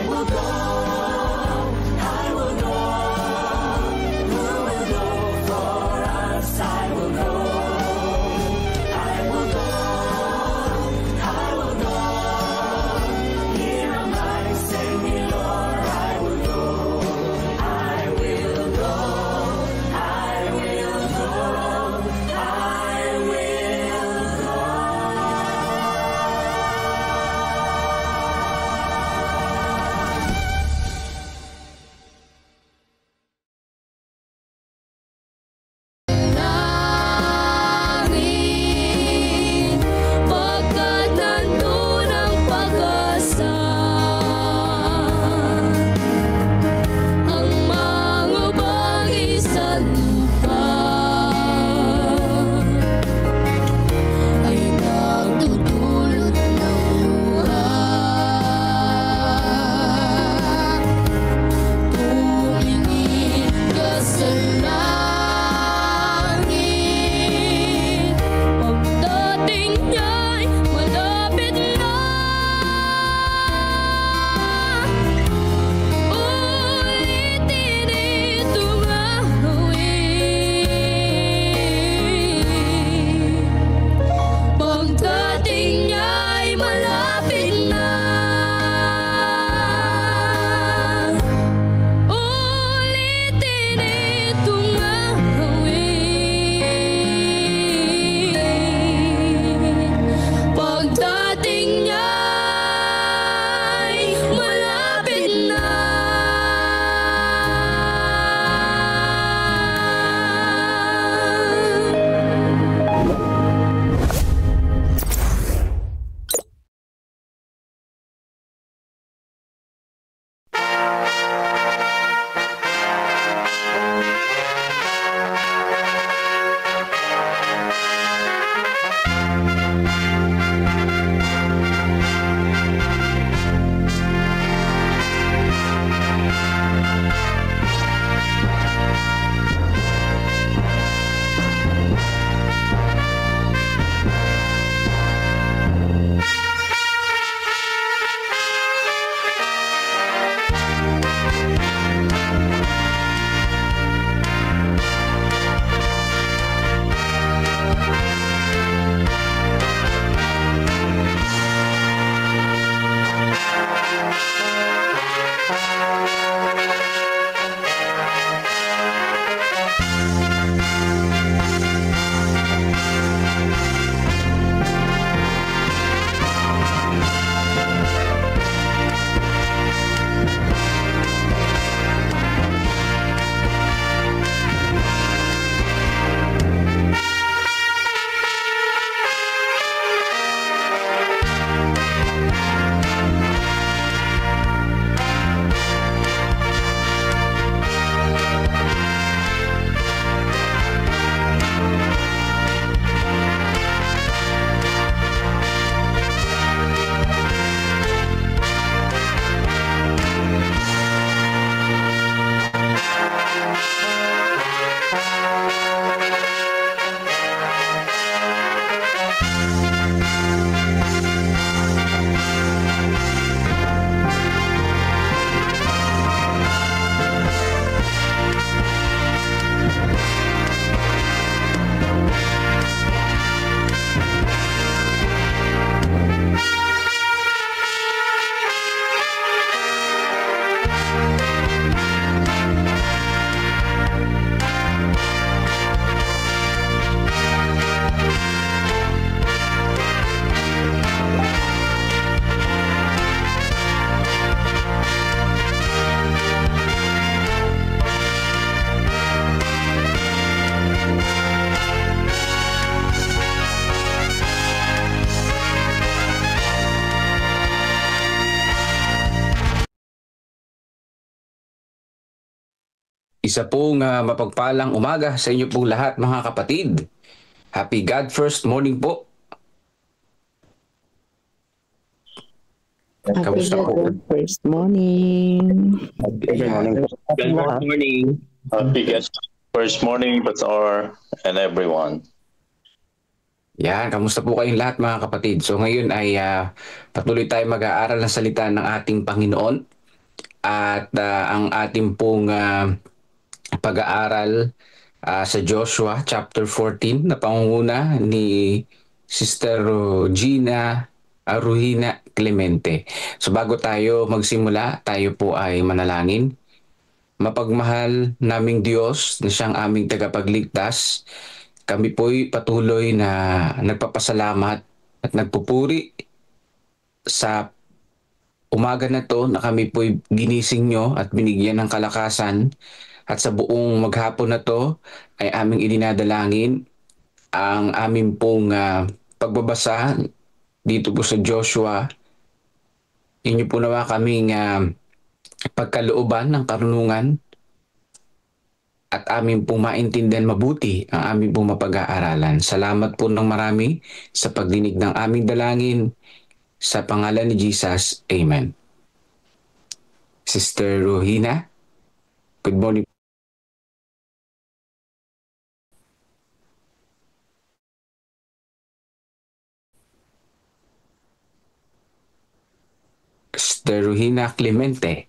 I will go. Isa pong mapagpalang umaga sa inyo pong lahat mga kapatid. Happy God First morning po. Happy Kamusta po? God first morning. Good morning. Good morning. Happy first morning to our and everyone. Yan, kamusta po kayong lahat mga kapatid? So ngayon ay patuloy tayo mag-aaral ng salita ng ating Panginoon. At ang ating pong pag-aaral sa Joshua chapter 14 na pangunguna ni Sister Gina Ruhina Clemente. So bago tayo magsimula, tayo po ay manalangin. Mapagmahal naming Diyos na siyang aming tagapagligtas, kami po'y patuloy na nagpapasalamat at nagpupuri sa umaga na to na kami po'y ginising nyo at binigyan ng kalakasan, at sa buong maghapon na to ay aming idinadalangin ang aming pong pagbabasa dito po sa Joshua. Inyo po nawa kaming pagkalooban ng karunungan at aming pong maintindihan mabuti ang aming pong mapag-aaralan. Salamat po ng marami sa pagdinig ng aming dalangin sa pangalan ni Jesus. Amen. Sister Ruhina, good morning. Sister Ruhina Clemente.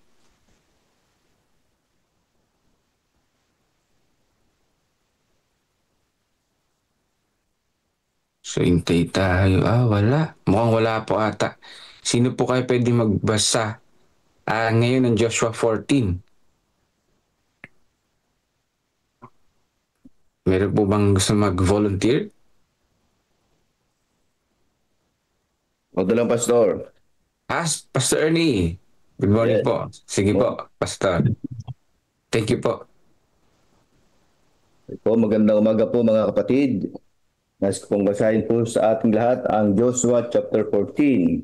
So, hintay tayo. Wala. Mukhang wala po ata. Sino po kayo pwede magbasa ngayon ng Joshua 14? Meron po bang gusto mag-volunteer? Huwag lang, Pastor. Pastor Ernie. Good morning po. Sige po, Pastor. Thank you po. Magandang umaga po mga kapatid. Nais ko pong basahin po sa ating lahat ang Joshua chapter 14.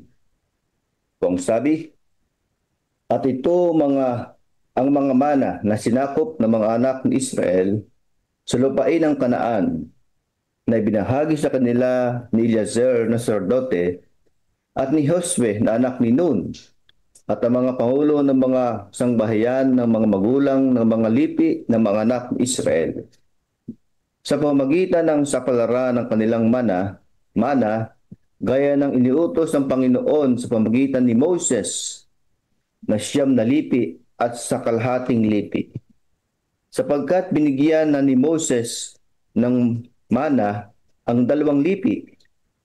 Kung sabi, at ito ang mga mana na sinakop ng mga anak ni Israel sa lupain ng Kanaan na ibinahagi sa kanila ni Eliezer na sacerdote at ni Josue na anak ni Nun at ang mga pangulo ng mga sangbahayan ng mga magulang ng mga lipi ng mga anak ni Israel. Sa pamamagitan ng sakalaran ng kanilang mana, gaya ng iniutos ng Panginoon sa pamamagitan ni Moses na 9 na lipi at sa kalahating lipi. Sapagkat binigyan na ni Moses ng mana ang 2 lipi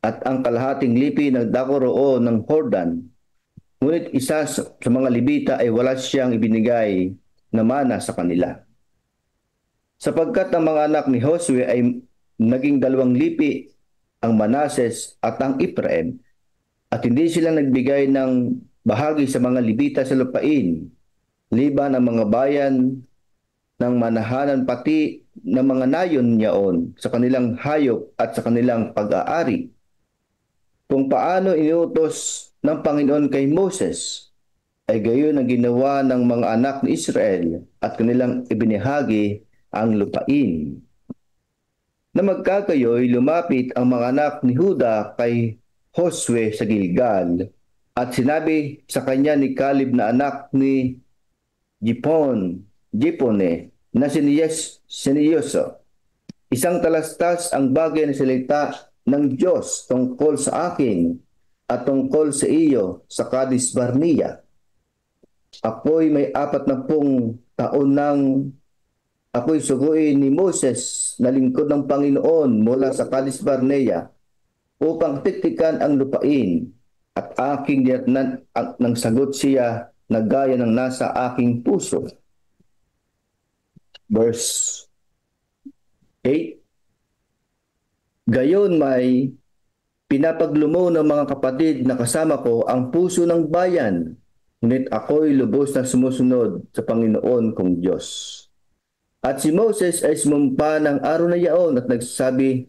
at ang kalahating lipi ng dako roon ng Jordan, ngunit isa sa mga Levita ay wala siyang ibinigay na mana sa kanila. Sapagkat ang mga anak ni Josue ay naging 2 lipi, ang Manases at ang Ephraim, at hindi sila nagbigay ng bahagi sa mga Levita sa lupain, liban ang mga bayan ng manahanan pati ng mga nayon niyaon sa kanilang hayop at sa kanilang pag-aari. Kung paano inutos ng Panginoon kay Moses, ay gayon ang ginawa ng mga anak ni Israel at kanilang ibinahagi ang lupain. Na magkakayoy, lumapit ang mga anak ni Huda kay Josue sa Gilgal at sinabi sa kanya ni Caleb na anak ni Jepone na siniyoso, isang talastas ang bagay na salita ng Diyos tungkol sa akin at tungkol sa iyo sa Kadesh Barnea. Ako'y may 40 taon nang ako'y suguin ni Moses na lingkod ng Panginoon mula sa Kadesh Barnea upang tiktikan ang lupain, at aking dinatnan ng sagot siya na gaya ng nasa aking puso. Verse 8. Gayon may pinapaglumo ng mga kapatid na kasama ko ang puso ng bayan, ngunit ako'y lubos na sumusunod sa Panginoon kong Diyos. At si Moses ay sumumpa ng araw na yaon at nagsasabi,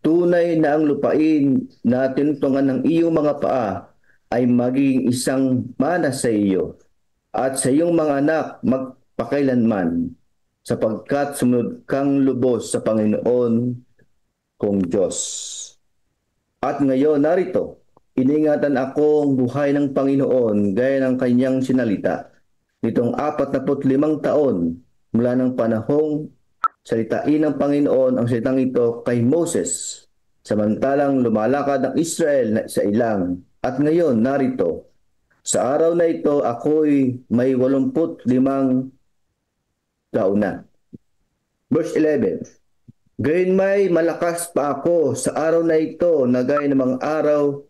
tunay na ang lupain na tinutungan ng iyong mga paa ay magiging isang mana sa iyo at sa iyong mga anak magpakailanman. sapagkat sumunod kang lubos sa Panginoon kong Diyos. At ngayon narito, iningatan akong buhay ng Panginoon gaya ng kanyang sinalita. Nitong 45 taon mula ng panahong salitain ng Panginoon ang salitang ito kay Moses, samantalang lumalakad ang Israel sa ilang. At ngayon narito, sa araw na ito ako'y may 85 taon na. Verse 11, gayon may malakas pa ako sa araw na ito na gaya ng mga araw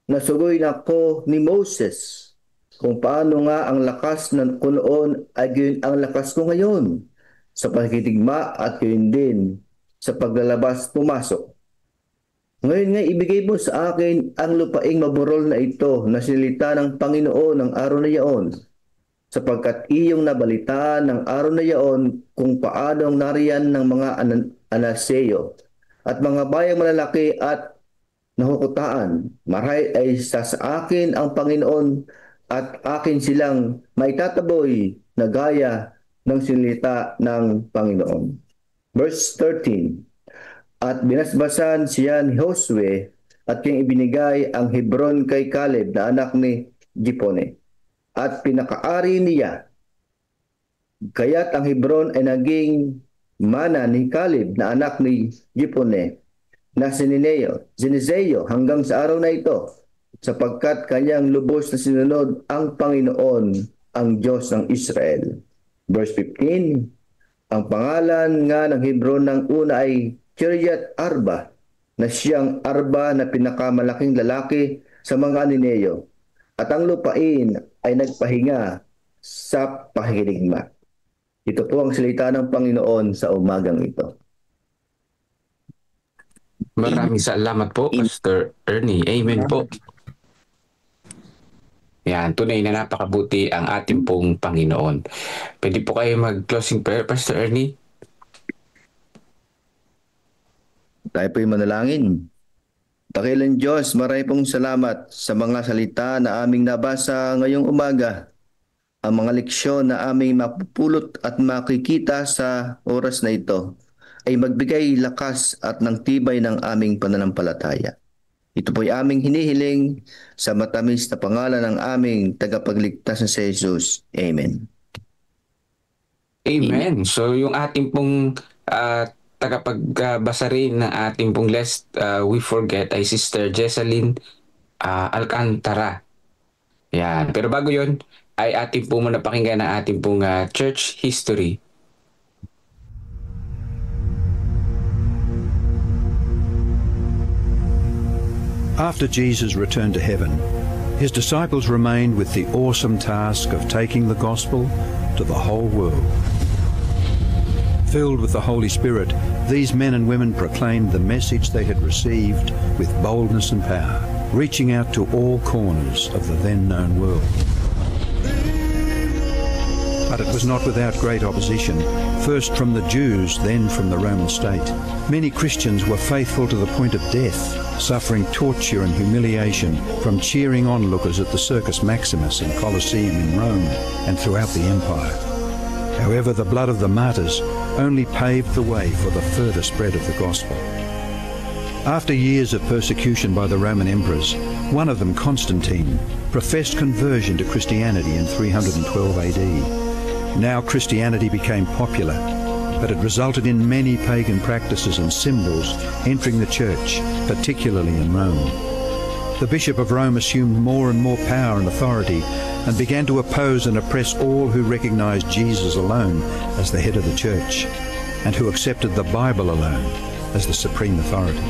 na sugoy na ako ni Moses. Kung paano nga ang lakas ng ko noon ay gayon ang lakas ko ngayon sa pakikitigma at gayon din sa paglalabas pumasok. Ngayon nga ibigay mo sa akin ang lupaing maburol na ito na sinilita ng Panginoon ng araw na yaon, sapagkat iyong nabalitaan ng araw na yaon kung paano nariyan ng mga Anaseyo at mga bayang malalaki at nahukutaan. Maray ay sa akin ang Panginoon at akin silang maitataboy na gaya ng sinilita ng Panginoon. Verse 13, at binasbasan siya ni Josue at kanyang ibinigay ang Hebron kay Caleb na anak ni Jepone. At pinakaari niya. Kaya't ang Hebron ay naging mana ni Caleb na anak ni Jepone na Zinizeo hanggang sa araw na ito, sapagkat kanyang lubos na sinunod ang Panginoon, ang Diyos ng Israel. Verse 15, ang pangalan nga ng Hebron ng una ay Kiriat Arba, na siyang Arba na pinakamalaking lalaki sa mga Anineo. At ang lupain ay nagpahinga sa pakikiligma. Ito po ang salita ng Panginoon sa umagang ito. Maraming salamat po, Pastor Ernie. Amen po. Yan, tunay na napakabuti ang ating pong Panginoon. Pwede po kayo mag-closing prayer, Pastor Ernie? Tayo po'y manalangin. Dakilang Diyos, marami pong salamat sa mga salita na aming nabasa ngayong umaga. Ang mga leksyon na aming mapupulot at makikita sa oras na ito ay magbigay lakas at ng tibay ng aming pananampalataya. Ito po'y aming hinihiling sa matamis na pangalan ng aming tagapagligtas na si Jesus. Amen. Amen. So yung ating pong tagapagbasa rin ng ating pong Lest We Forget ay Sister Jessalyn Alcantara. Yan. Pero bago yun, ay ating po muna pakinggan ang ating pong church history. After Jesus returned to heaven, his disciples remained with the awesome task of taking the gospel to the whole world. Filled with the Holy Spirit, these men and women proclaimed the message they had received with boldness and power, reaching out to all corners of the then known world. But it was not without great opposition, first from the Jews, then from the Roman state. Many Christians were faithful to the point of death, suffering torture and humiliation from cheering onlookers at the Circus Maximus and Colosseum in Rome and throughout the empire. However, the blood of the martyrs only paved the way for the further spread of the gospel. After years of persecution by the Roman emperors, one of them, Constantine, professed conversion to Christianity in 312 AD. Now Christianity became popular, but it resulted in many pagan practices and symbols entering the church, particularly in Rome. The Bishop of Rome assumed more and more power and authority and began to oppose and oppress all who recognized Jesus alone as the head of the church and who accepted the Bible alone as the supreme authority.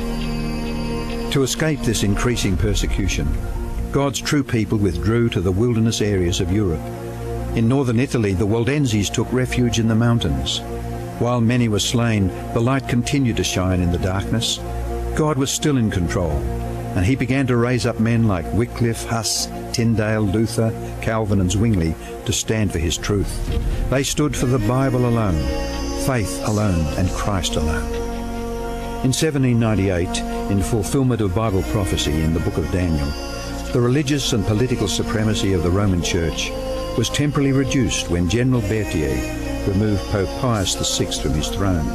To escape this increasing persecution, God's true people withdrew to the wilderness areas of Europe. In northern Italy, the Waldenses took refuge in the mountains. While many were slain, the light continued to shine in the darkness. God was still in control, and he began to raise up men like Wycliffe, Huss, Tyndale, Luther, Calvin and Zwingli to stand for his truth. They stood for the Bible alone, faith alone and Christ alone. In 1798, in fulfillment of Bible prophecy in the book of Daniel, the religious and political supremacy of the Roman Church was temporarily reduced when General Berthier remove Pope Pius VI from his throne.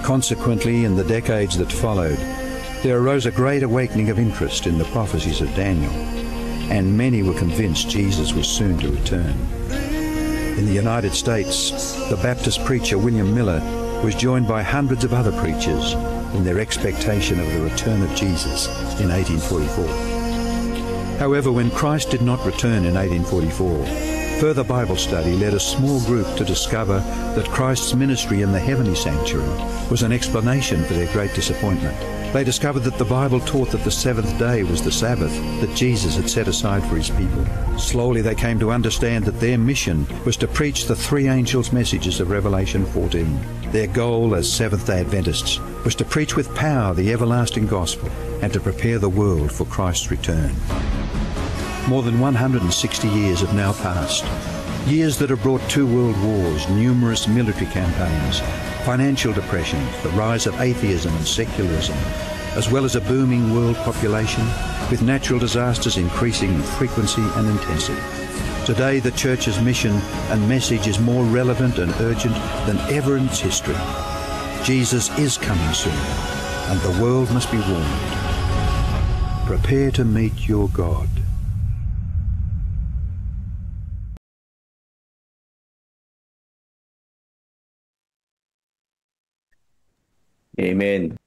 Consequently, in the decades that followed, there arose a great awakening of interest in the prophecies of Daniel, and many were convinced Jesus was soon to return. In the United States, the Baptist preacher William Miller was joined by hundreds of other preachers in their expectation of the return of Jesus in 1844. However, when Christ did not return in 1844, further Bible study led a small group to discover that Christ's ministry in the heavenly sanctuary was an explanation for their great disappointment. They discovered that the Bible taught that the seventh day was the Sabbath that Jesus had set aside for his people. Slowly they came to understand that their mission was to preach the three angels' messages of Revelation 14. Their goal as Seventh-day Adventists was to preach with power the everlasting gospel and to prepare the world for Christ's return. More than 160 years have now passed. Years that have brought 2 world wars, numerous military campaigns, financial depression, the rise of atheism and secularism, as well as a booming world population, with natural disasters increasing in frequency and intensity. Today, the Church's mission and message is more relevant and urgent than ever in its history. Jesus is coming soon, and the world must be warned. Prepare to meet your God. Amen.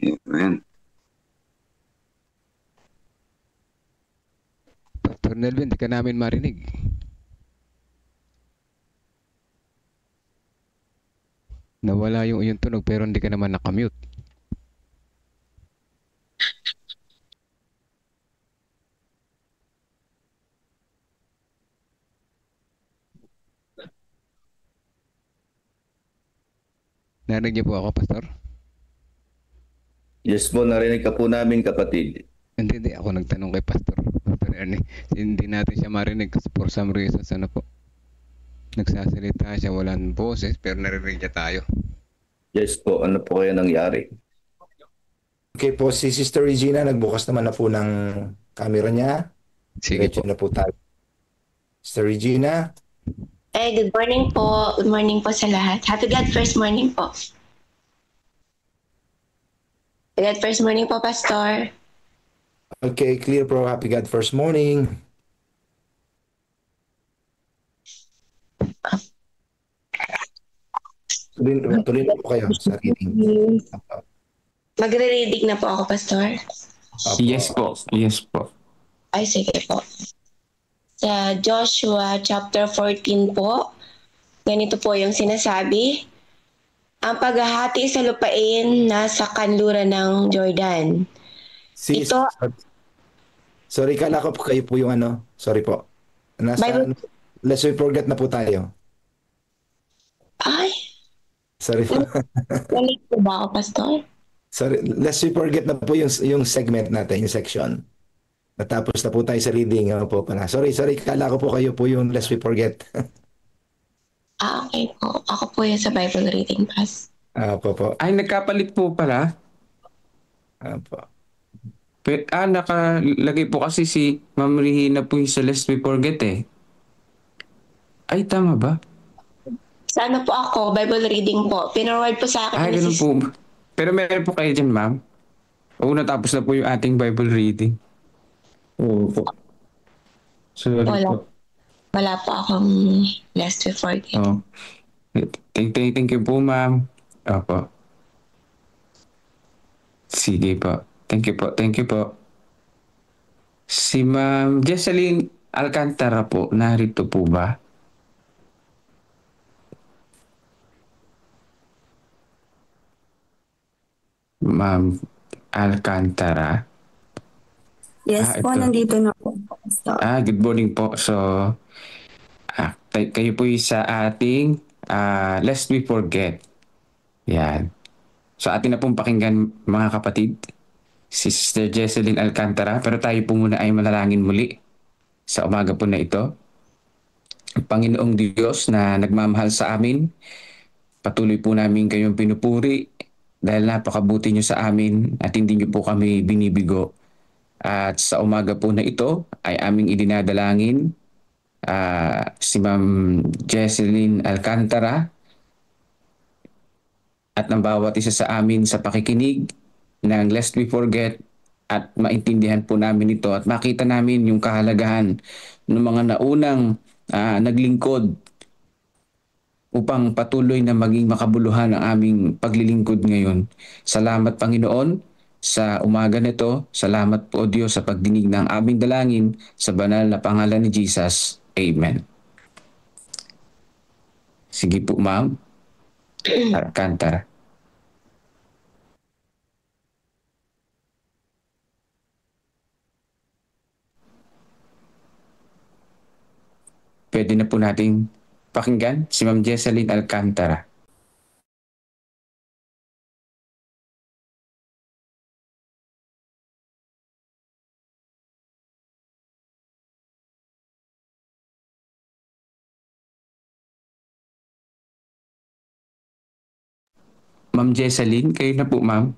Amen. Pastor Nelvin, di ka namin marinig. Nawala yung tunog pero hindi ka naman nakamute. Narinig niyo po ako, Pastor? Yes po, narinig ka po namin, kapatid. Hindi. Ako nagtanong kay Pastor Ernie. Hindi natin siya marinig kasi for some reasons, nagsasalita siya, walang boses, pero narinig niya tayo. Yes po, ano po kaya nangyari? Okay po, si Sister Regina, nagbukas naman na po ng camera niya. Sige Diretso po. na po tayo. Sister Regina. Good morning po. Good morning po sa lahat. Happy God First Morning po. Happy God First Morning po, Pastor. Okay, clear po. Happy God First Morning. Tuloy na po kayo sa reading. Magre-reading na po ako, Pastor. Yes po. Yes po. Ay, sige po. Sa Joshua chapter 14 po, ganito po yung sinasabi. Ang paghahati sa lupain nasa kanluran ng Jordan. Ito, sorry, kala ko po kayo po yung sorry po. Bible. Let's forget na po tayo. Ay, Sorry po. nalik po ba ako, Pastor? Sorry, let's forget na po yung segment natin, yung section. Natapos na po tayo sa reading. Po pala. Sorry, kala ko po kayo po yung let's forget. Okay po. Ako po yung sa Bible reading pass. Po. Ay, nagkapalit po pala. Po. Nakalagay po kasi si Ma'am Regina po yung sa Lest We Forget eh. Ay, tama ba? Sa ano po ako, Bible reading po. Pinarward po sa akin. Ay, ganun po. Pero meron po kayo dyan, ma'am. Oo, natapos na po yung ating Bible reading. Oo po. Sorry po. Wala po akong lest we forget. Oh. Thank you po, ma'am. Opo. Sige po. Thank you po. Si Ma'am Jesseline Alcantara po, narito po ba? Ma'am Alcantara. Yes po, ito. nandito na po. Good morning po. So, kayo po sa ating Lest We Forget. Yan. So, atin na pong pakinggan mga kapatid, si Sister Jesseline Alcantara. Pero tayo po muna ay manalangin muli sa umaga po na ito. Panginoong Diyos na nagmamahal sa amin, patuloy po namin kayong pinupuri dahil napakabuti niyo sa amin at hindi niyo po kami binibigo. At sa umaga po na ito ay aming idinadalangin si Ma'am Jesseline Alcantara at ng bawat isa sa amin sa pakikinig ng Lest We Forget, at maintindihan po namin ito at makita namin yung kahalagahan ng mga naunang naglingkod upang patuloy na maging makabuluhan ang aming paglilingkod ngayon. Salamat Panginoon sa umaga nito. Salamat po Diyos sa pagdinig ng aming dalangin sa banal na pangalan ni Jesus. Amen. Sige po Ma'am Alcantara. Pwede na po nating pakinggan si Ma'am Jesseline Alcantara. Ma'am Jesseline, kayo na po ma'am.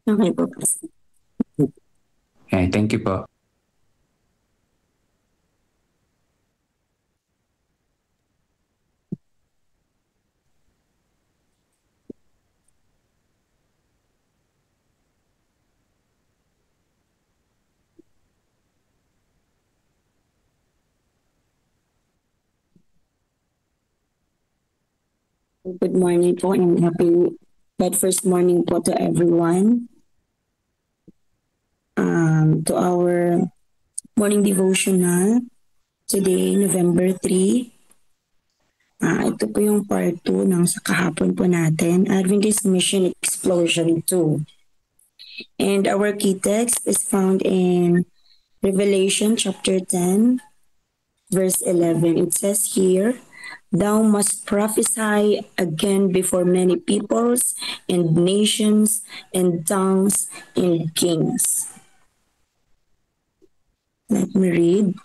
Okay po. Okay, thank you po. Good morning po and happy first morning po to everyone. To our morning devotional today, November 3. Ito po yung part 2 ng sa kahapon po natin, Adventist Mission Explosion 2. And our key text is found in Revelation chapter 10, verse 11. It says here, "Thou must prophesy again before many peoples and nations and tongues and kings." Let me read.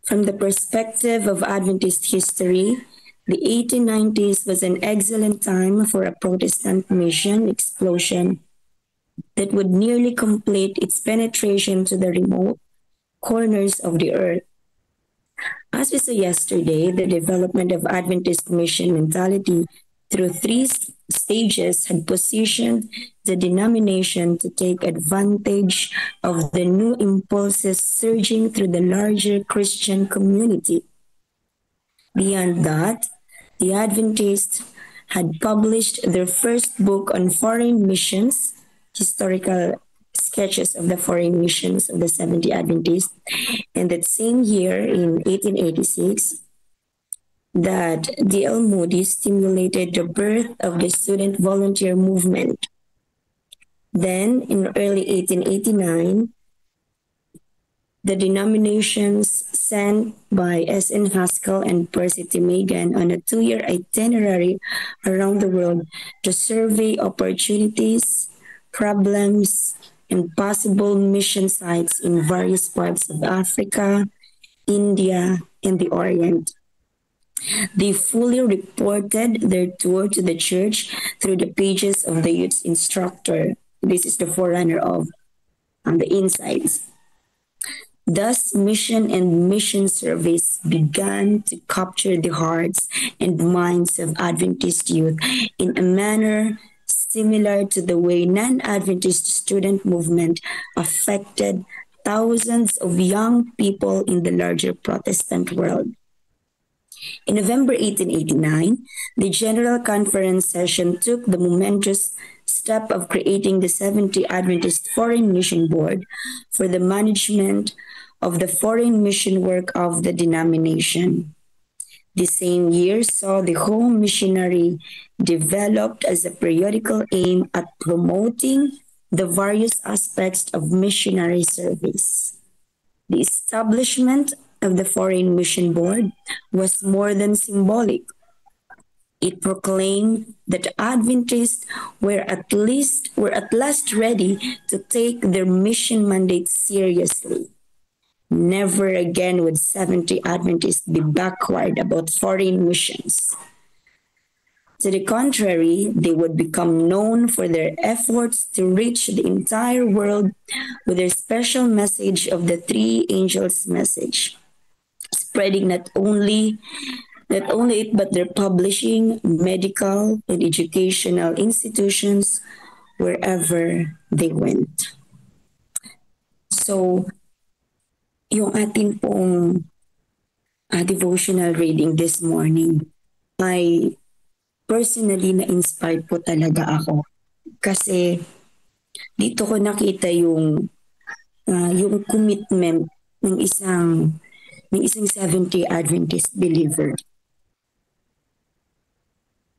From the perspective of Adventist history, the 1890s was an excellent time for a Protestant mission explosion that would nearly complete its penetration to the remote corners of the earth. As we saw yesterday, the development of Adventist mission mentality through 3 stages had positioned the denomination to take advantage of the new impulses surging through the larger Christian community. Beyond that, the Adventists had published their first book on foreign missions, historical sketches of the foreign missions of the Seventh-day Adventists, and that same year in 1886, that D.L. Moody stimulated the birth of the student volunteer movement. Then, in early 1889, the denominations sent by S.N. Haskell and Percy T. Magan on a 2-year itinerary around the world to survey opportunities, problems, and possible mission sites in various parts of Africa, India, and the Orient. They fully reported their tour to the church through the pages of the youth instructor. This is the forerunner of the Insights. Thus, mission and mission service began to capture the hearts and minds of Adventist youth in a manner similar to the way non-Adventist student movement affected thousands of young people in the larger Protestant world. In November 1889, the General Conference session took the momentous step of creating the Seventh-day Adventist Foreign Mission Board for the management of the foreign mission work of the denomination. The same year saw the Home Missionary developed as a periodical aimed at promoting the various aspects of missionary service. The establishment of the Foreign Mission Board was more than symbolic. It proclaimed that Adventists were at last ready to take their mission mandate seriously. Never again would Seventh-day Adventists be backward about foreign missions. To the contrary, they would become known for their efforts to reach the entire world with their special message of the three angels' message, spreading not only it, but their publishing, medical, and educational institutions wherever they went. So, yung atin pong devotional reading this morning ay personally na-inspired po talaga ako. Kasi dito ko nakita yung commitment ng isang Seventh-day Adventist believer.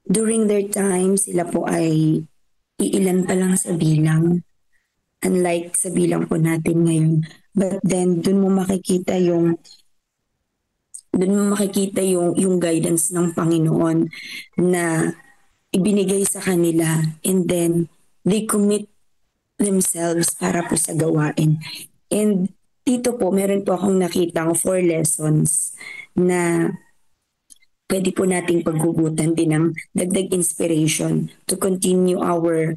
During their time, sila po ay iilan pa lang sa bilang. Unlike sa bilang po natin ngayon. But then, dun mo makikita yung guidance ng Panginoon na ibinigay sa kanila, and then they commit themselves para po sa gawain. And dito po, meron po akong nakitang 4 lessons na pwede po nating paghugutan din ng dagdag inspiration to continue our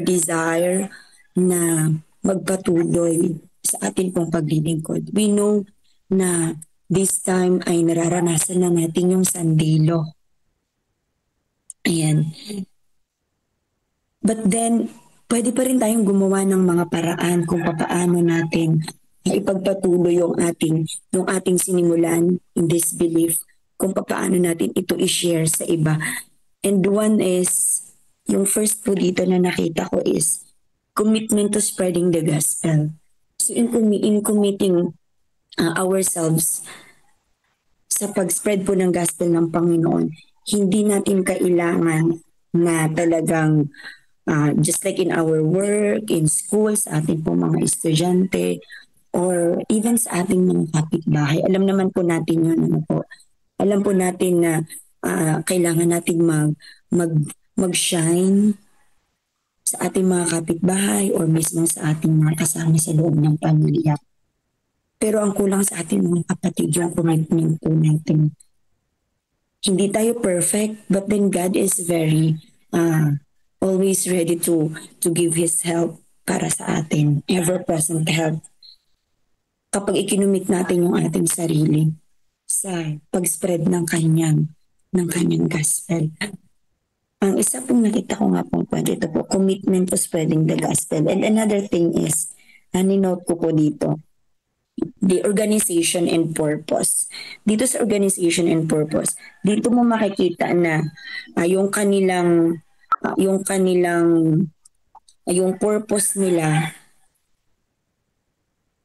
desire na magpatuloy sa atin pong paglilingkod. We know na this time ay nararanasan na natin yung sandilo. Ayan. But then, pwede pa rin tayong gumawa ng mga paraan kung paano natin ipagpatuloy yung ating sinimulan in this belief, kung paano natin ito i-share sa iba. And one is, yung first po dito na nakita ko is commitment to spreading the gospel. So in committing ourselves sa pag-spread po ng gospel ng Panginoon, hindi natin kailangan na talagang just like in our work, in school, sa ating po mga estudyante, or even sa ating mga kapitbahay. Alam naman po natin yun. Alam po natin na kailangan nating mag-shine sa ating mga kapitbahay or mismo sa ating mga kasama sa loob ng pamilya. Pero ang kulang sa ating mga kapatid, yung commitment po natin. Hindi tayo perfect, but then God is very always ready to give His help para sa atin. Ever-present help. Kapag ikinumit natin yung ating sarili sa pag-spread ng kanyang gospel. Ang isa pong nakita ko nga pong point, ito po, commitment to spreading the gospel. And another thing is, ninote ko po dito, the organization and purpose. Dito sa organization and purpose, dito mo makikita na yung purpose nila,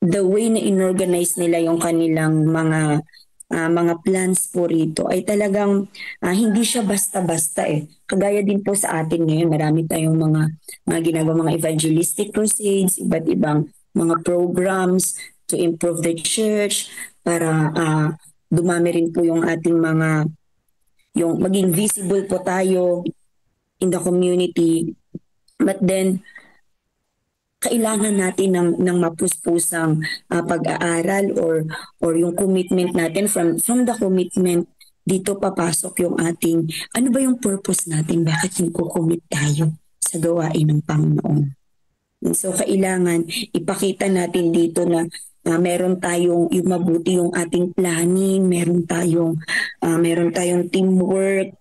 the way na inorganize nila yung kanilang mga plans po rito ay talagang hindi siya basta-basta eh. Kagaya din po sa atin ngayon, marami tayong mga ginagawa, mga evangelistic crusades, iba't ibang mga programs to improve the church para dumami rin po yung ating yung maging visible po tayo in the community. But then, kailangan natin ng mapuspusang pag-aaral or yung commitment natin. From the commitment, dito papasok yung ating, ano ba yung purpose natin? Bakit nagko-commit tayo sa gawain ng Panginoon? And so kailangan ipakita natin dito na meron tayong yung mabuti yung ating planning, meron tayong teamwork,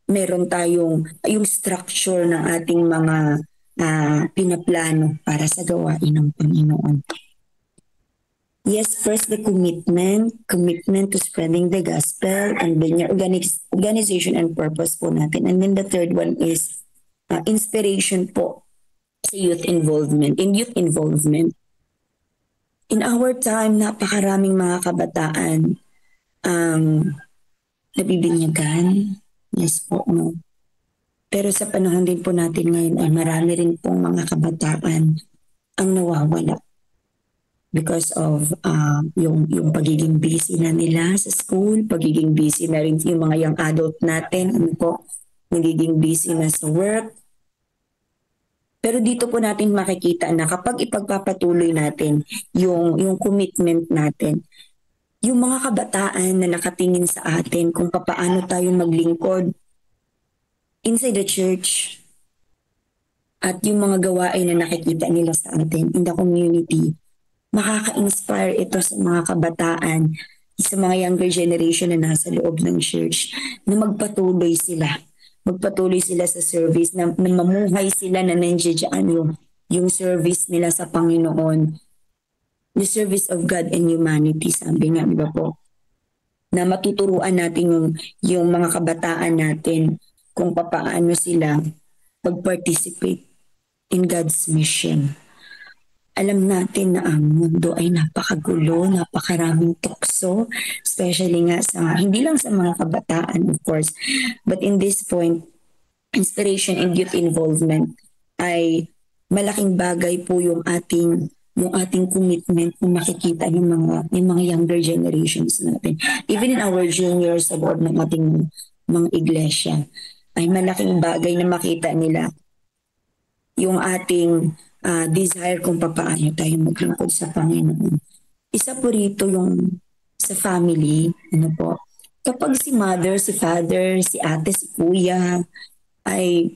meron tayong yung structure ng ating mga pinaplano para sa gawain ng Panginoon. Yes, first the commitment to spreading the gospel, and then your organization and purpose po natin. And then the third one is inspiration po sa youth involvement. In our time, napakaraming mga kabataan nabibinyagan. Yes po, no. Pero sa panahon din po natin ngayon ay marami rin pong mga kabataan ang nawawala because of yung pagiging busy na nila sa school, pagiging busy na rin yung mga young adult natin, nagiging busy na sa work. Pero dito po natin makikita na kapag ipagpapatuloy natin yung commitment natin, yung mga kabataan na nakatingin sa atin kung paano tayo maglingkod inside the church at yung mga gawain na nakikita nila sa atin in the community, makaka-inspire ito sa mga kabataan, sa mga younger generation na nasa loob ng church, na magpatuloy sila sa service, na mamuhay sila na nandiyan yung service nila sa Panginoon, the service of God and humanity, sabi nga, diba po? Na matuturuan natin yung mga kabataan natin kung paano sila pag-participate in God's mission. Alam natin na ang mundo ay napakagulo, napakaraming tukso, especially nga hindi lang sa mga kabataan, of course, but in this point, inspiration and youth involvement ay malaking bagay po yung ating commitment na makikita yung mga younger generations natin. Even in our juniors sa loob ng ating mga iglesia, ay malaking bagay na makita nila yung ating desire kung paano tayo maglingkod sa Panginoon. Isa po rito yung sa family, kapag si mother, si father, si ate, si kuya, ay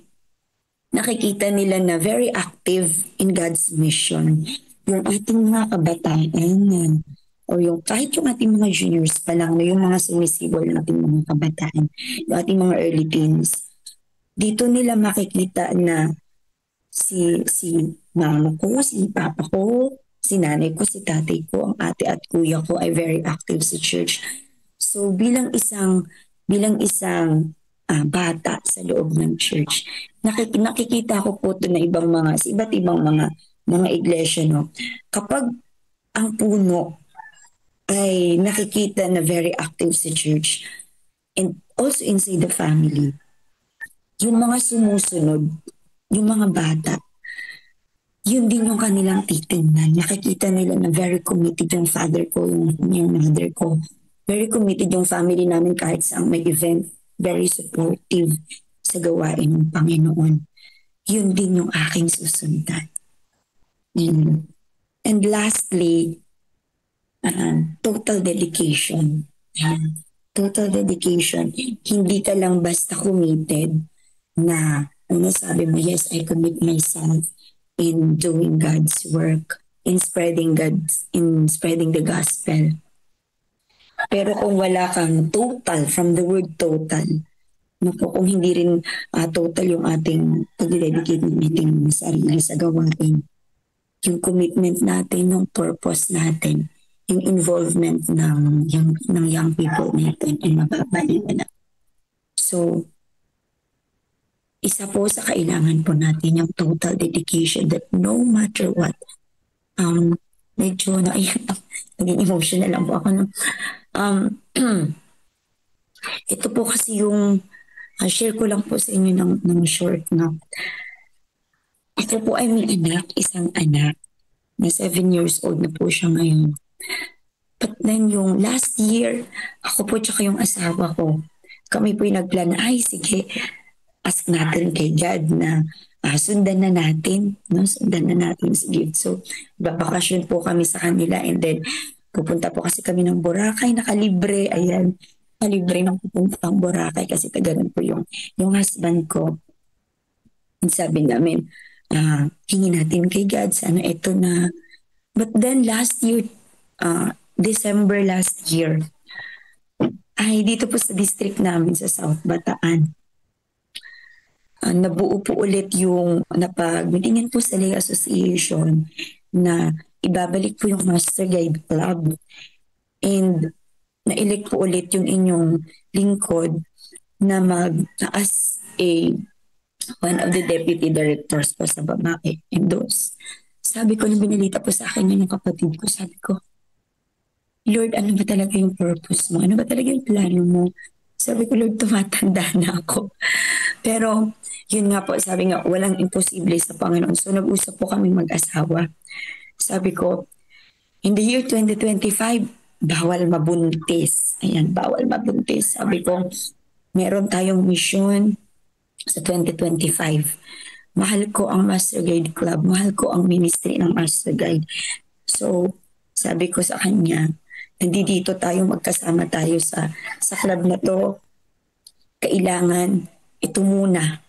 nakikita nila na very active in God's mission. Yung ating mga kabataan, o yung kahit yung ating mga juniors pa lang, yung mga sumisibol ng ating mga kabataan, yung ating mga early teens, dito nila makikita na si mama ko, si papa ko, si nanay ko, si tatay ko, ang ate at kuya ko ay very active sa church. So bilang isang bata sa loob ng church, nakikita ko po ito na iba't ibang mga iglesia, no? Kapag ang puno ay nakikita na very active sa church and also inside the family, yung mga sumusunod, yung mga bata, yun din yung kanilang titingnan. Nakikita nila na very committed yung father ko, yung mother ko. Very committed yung family namin kahit sa may event. Very supportive sa gawain ng Panginoon. Yun din yung aking susundan. And lastly, total dedication. Total dedication. Hindi ka lang basta committed na sabi mo, yes, I commit myself in doing God's work, in spreading the gospel. Pero kung wala kang total, from the word total, kung hindi rin total yung ating pag-dedicate ng ating sarili sa gawain, yung commitment natin, yung purpose natin, yung involvement ng young people natin ay mababaliwan na. So, isa po sa kailangan po natin yung total dedication that no matter what, medyo naging emotional lang po ako. Ito po kasi yung share ko lang po sa inyo ng short na ako po ay may isang anak na 7 years old na po siya ngayon. But then yung last year, ako po tsaka yung asawa ko, kami po yung nagplan, sige, ask natin kay God na sundan na natin si gift. So, babakasyon po kami sa kanila and then pupunta po kasi kami ng Boracay, nakalibre, nakalibre ng pupunta ng Boracay kasi tagalan po yung husband ko. And sabi namin, hingin natin kay God, sana ito na. But then last year, December last year, ay dito po sa district namin sa South Bataan, nabuo po ulit yung napag-meetingan po sa Lay Association na ibabalik po yung Master Guide Club and na-elect po ulit yung inyong lingkod na as one of the deputy directors po sa babae and those. Sabi ko, nung binalita po sa akin yung kapatid ko, sabi ko, Lord, ano ba talaga yung purpose mo? Ano ba talaga yung plano mo? Sabi ko, Lord, tumatanda na ako. Pero, yun nga po, sabi nga, walang imposible sa Panginoon. So, nag-usap po kami mag-asawa. Sabi ko, in the year 2025, bawal mabuntis. Ayan, bawal mabuntis. Sabi ko, meron tayong mission sa 2025. Mahal ko ang Master Guide Club. Mahal ko ang ministry ng Master Guide. So, sabi ko sa kanya, nandito tayo, magkasama tayo sa club na to. Kailangan ito muna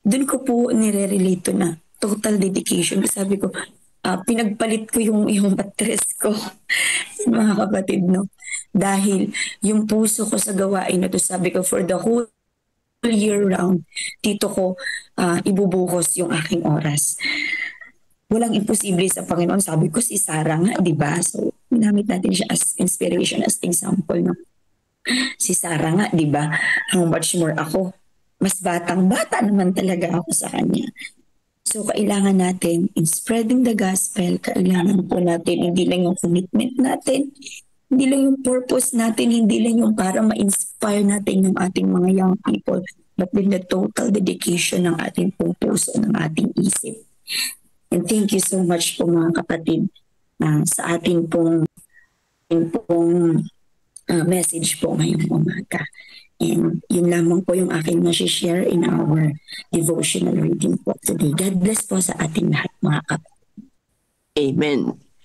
Doon ko po nire-relate to na total dedication. Sabi ko, pinagpalit ko yung mattress ko, mga kapatid, no? Dahil yung puso ko sa gawain na to, sabi ko, for the whole year round, dito ko ibubuhos yung aking oras. Walang imposible sa Panginoon. Sabi ko, si Sarah nga, di ba? So, ginamit natin siya as inspiration, as example, no? Si Sarah nga, di ba? How much more ako? Mas batang-bata naman talaga ako sa kanya. So, kailangan natin, in spreading the gospel, kailangan po natin, hindi lang yung commitment natin, hindi lang yung purpose natin, hindi lang yung para ma-inspire natin yung ating mga young people, but then the total dedication ng ating pong puso, ng ating isip. And thank you so much po mga kapatid sa ating pong message po ngayong umaga. And yun lamang po yung aking share in our devotional reading po today. God bless po sa ating lahat mga kapatid. Amen.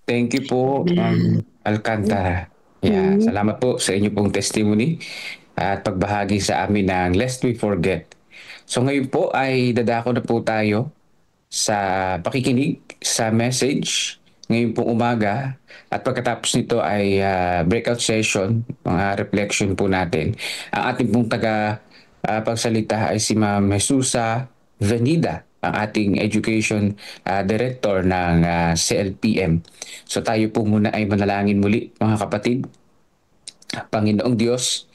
Thank you po, Alcantara. Yeah, salamat po sa inyo pong testimony at pagbahagi sa amin ng Lest We Forget. So ngayon po ay dadako na po tayo sa pakikinig sa message ngayon pong umaga, at pagkatapos nito ay breakout session, mga reflection po natin. Ang ating pong pagsalita ay si Ma'am Jesusa Venida, ang ating education director ng CLPM. So tayo po muna ay manalangin muli mga kapatid. Panginoong Diyos,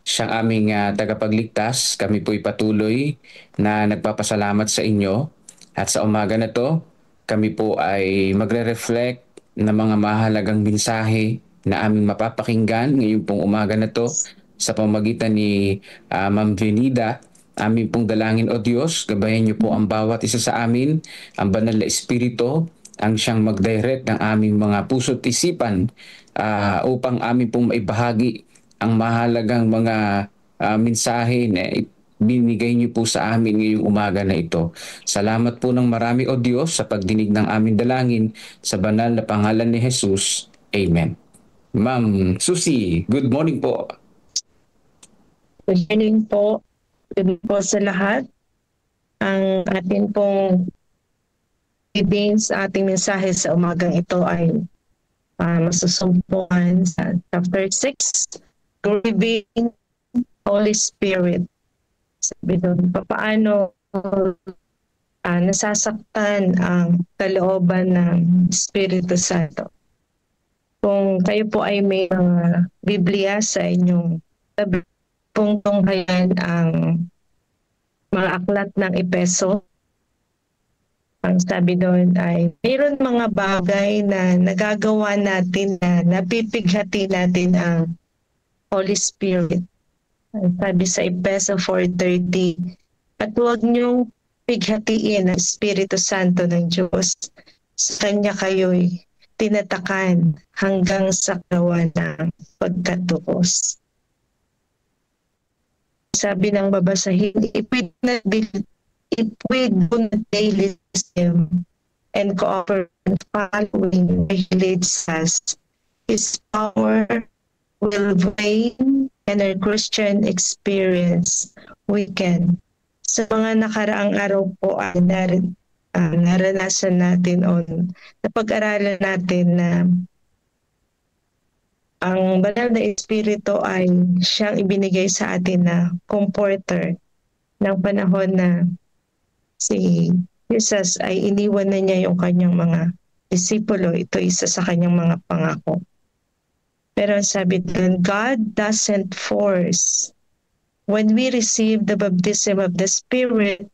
siyang aming tagapagligtas, kami po'y patuloy na nagpapasalamat sa inyo, at sa umaga na to, kami po ay magre-reflect ng mga mahalagang mensahe na aming mapapakinggan ngayon pong umaga na to sa pamamagitan ni Ma'am Venida. Amin pong dalangin, O Diyos, gabayan niyo po ang bawat isa sa amin, ang banal na Espiritu, ang siyang mag-direct ng aming mga puso't isipan upang amin pong maibahagi ang mahalagang mga mensahe na binigay niyo po sa amin ngayong umaga na ito. Salamat po ng marami, O Diyos, sa pagdinig ng aming dalangin sa banal na pangalan ni Jesus. Amen. Ma'am Susie, good morning po. Good morning po. Good po sa lahat. Ang atin pong reading sa ating mensahe sa umagang ito ay masusumpungan sa chapter 6, Grieving Holy Spirit. Sabi doon, paano nasasaktan ang kalooban ng Espiritu Santo. Kung kayo po ay may mga Biblia sa inyong tabi, pong tunghayan ang mga aklat ng Epeso, ang sabi doon ay mayroon mga bagay na nagagawa natin na napipighati natin ang Holy Spirit. Sabi sa Epeso 4:30, at huwag niyong pighatiin ang Espiritu Santo ng Diyos. Sa Kanya kayo'y tinatakan hanggang sa kawan ng pagkatuos. Sabi ng babasahin, if we do not daily system and cooperate following regulates us, His power will wane and our Christian experience weaken. Sa mga nakaraang araw po ay naranasan natin napag-aralan natin na ang banal na Espiritu ay siyang ibinigay sa atin na comforter ng panahon na si Jesus ay iniwan na niya yung kanyang mga disipulo. Ito isa sa kanyang mga pangako. Pero sabi doon, God doesn't force. When we receive the baptism of the Spirit,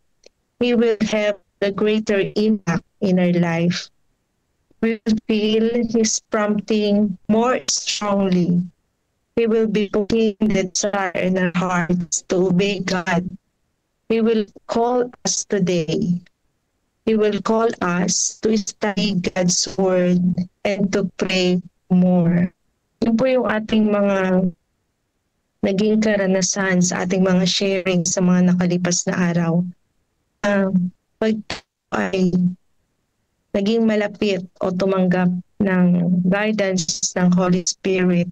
He will have the greater impact in our life. We will feel His prompting more strongly. He will be putting the desire in our hearts to obey God. He will call us today. He will call us to study God's Word and to pray more. Yun po yung ating mga naging karanasan sa ating mga sharing sa mga nakalipas na araw. Pag ay naging malapit o tumanggap ng guidance ng Holy Spirit,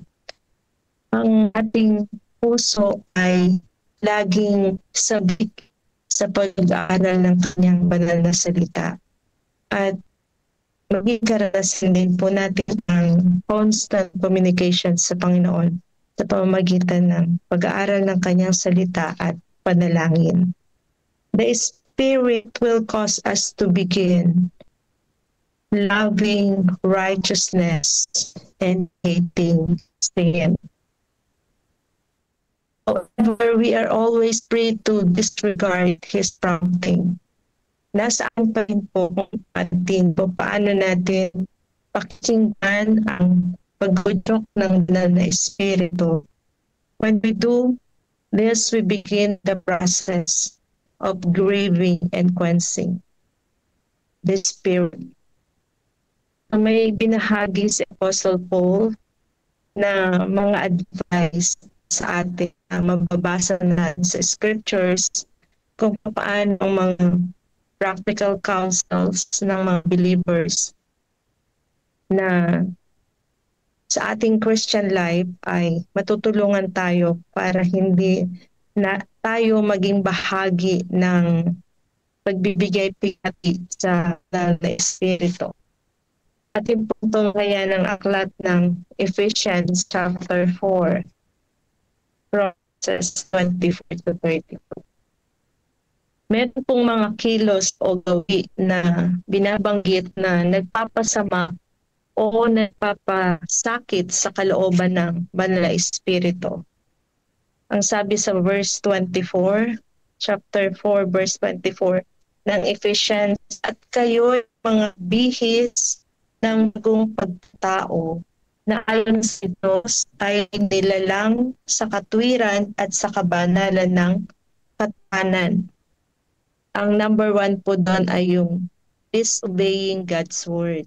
ang ating puso ay laging sabik sa pag-aaral ng kanyang banal na salita. At maging karanasan din po natin ang constant communication sa Panginoon sa pamamagitan ng pag-aaral ng kanyang salita at panalangin. The Spirit will cause us to begin loving righteousness and hating sin. However, we are always free to disregard His prompting. Nasaan pa rin po kung paano natin pakinggan ang pag-udyok ng banal na Espiritu. When we do this, we begin the process of grieving and quenching the Spirit. May binahagi si Apostle Paul na mga advice sa atin na mababasa na sa scriptures kung paano ang mga practical counsels ng mga believers na sa ating Christian life ay matutulungan tayo para hindi na tayo maging bahagi ng pagbibigay pigati sa banal na Espiritu. Ating pong tunghayan ng aklat ng Ephesians chapter 4, verses 24 to 32. Meron pong mga kilos o gawi na binabanggit na nagpapasama o nagpapasakit sa kalooban ng banal na Espiritu. Ang sabi sa verse 24, chapter 4, verse 24 ng Ephesians, at kayo mga bihis ng bagong pagkatao na ayon sa Diyos ay nilalang sa katwiran at sa kabanalan ng katahanan. Ang number 1 po doon ay yung disobeying God's word.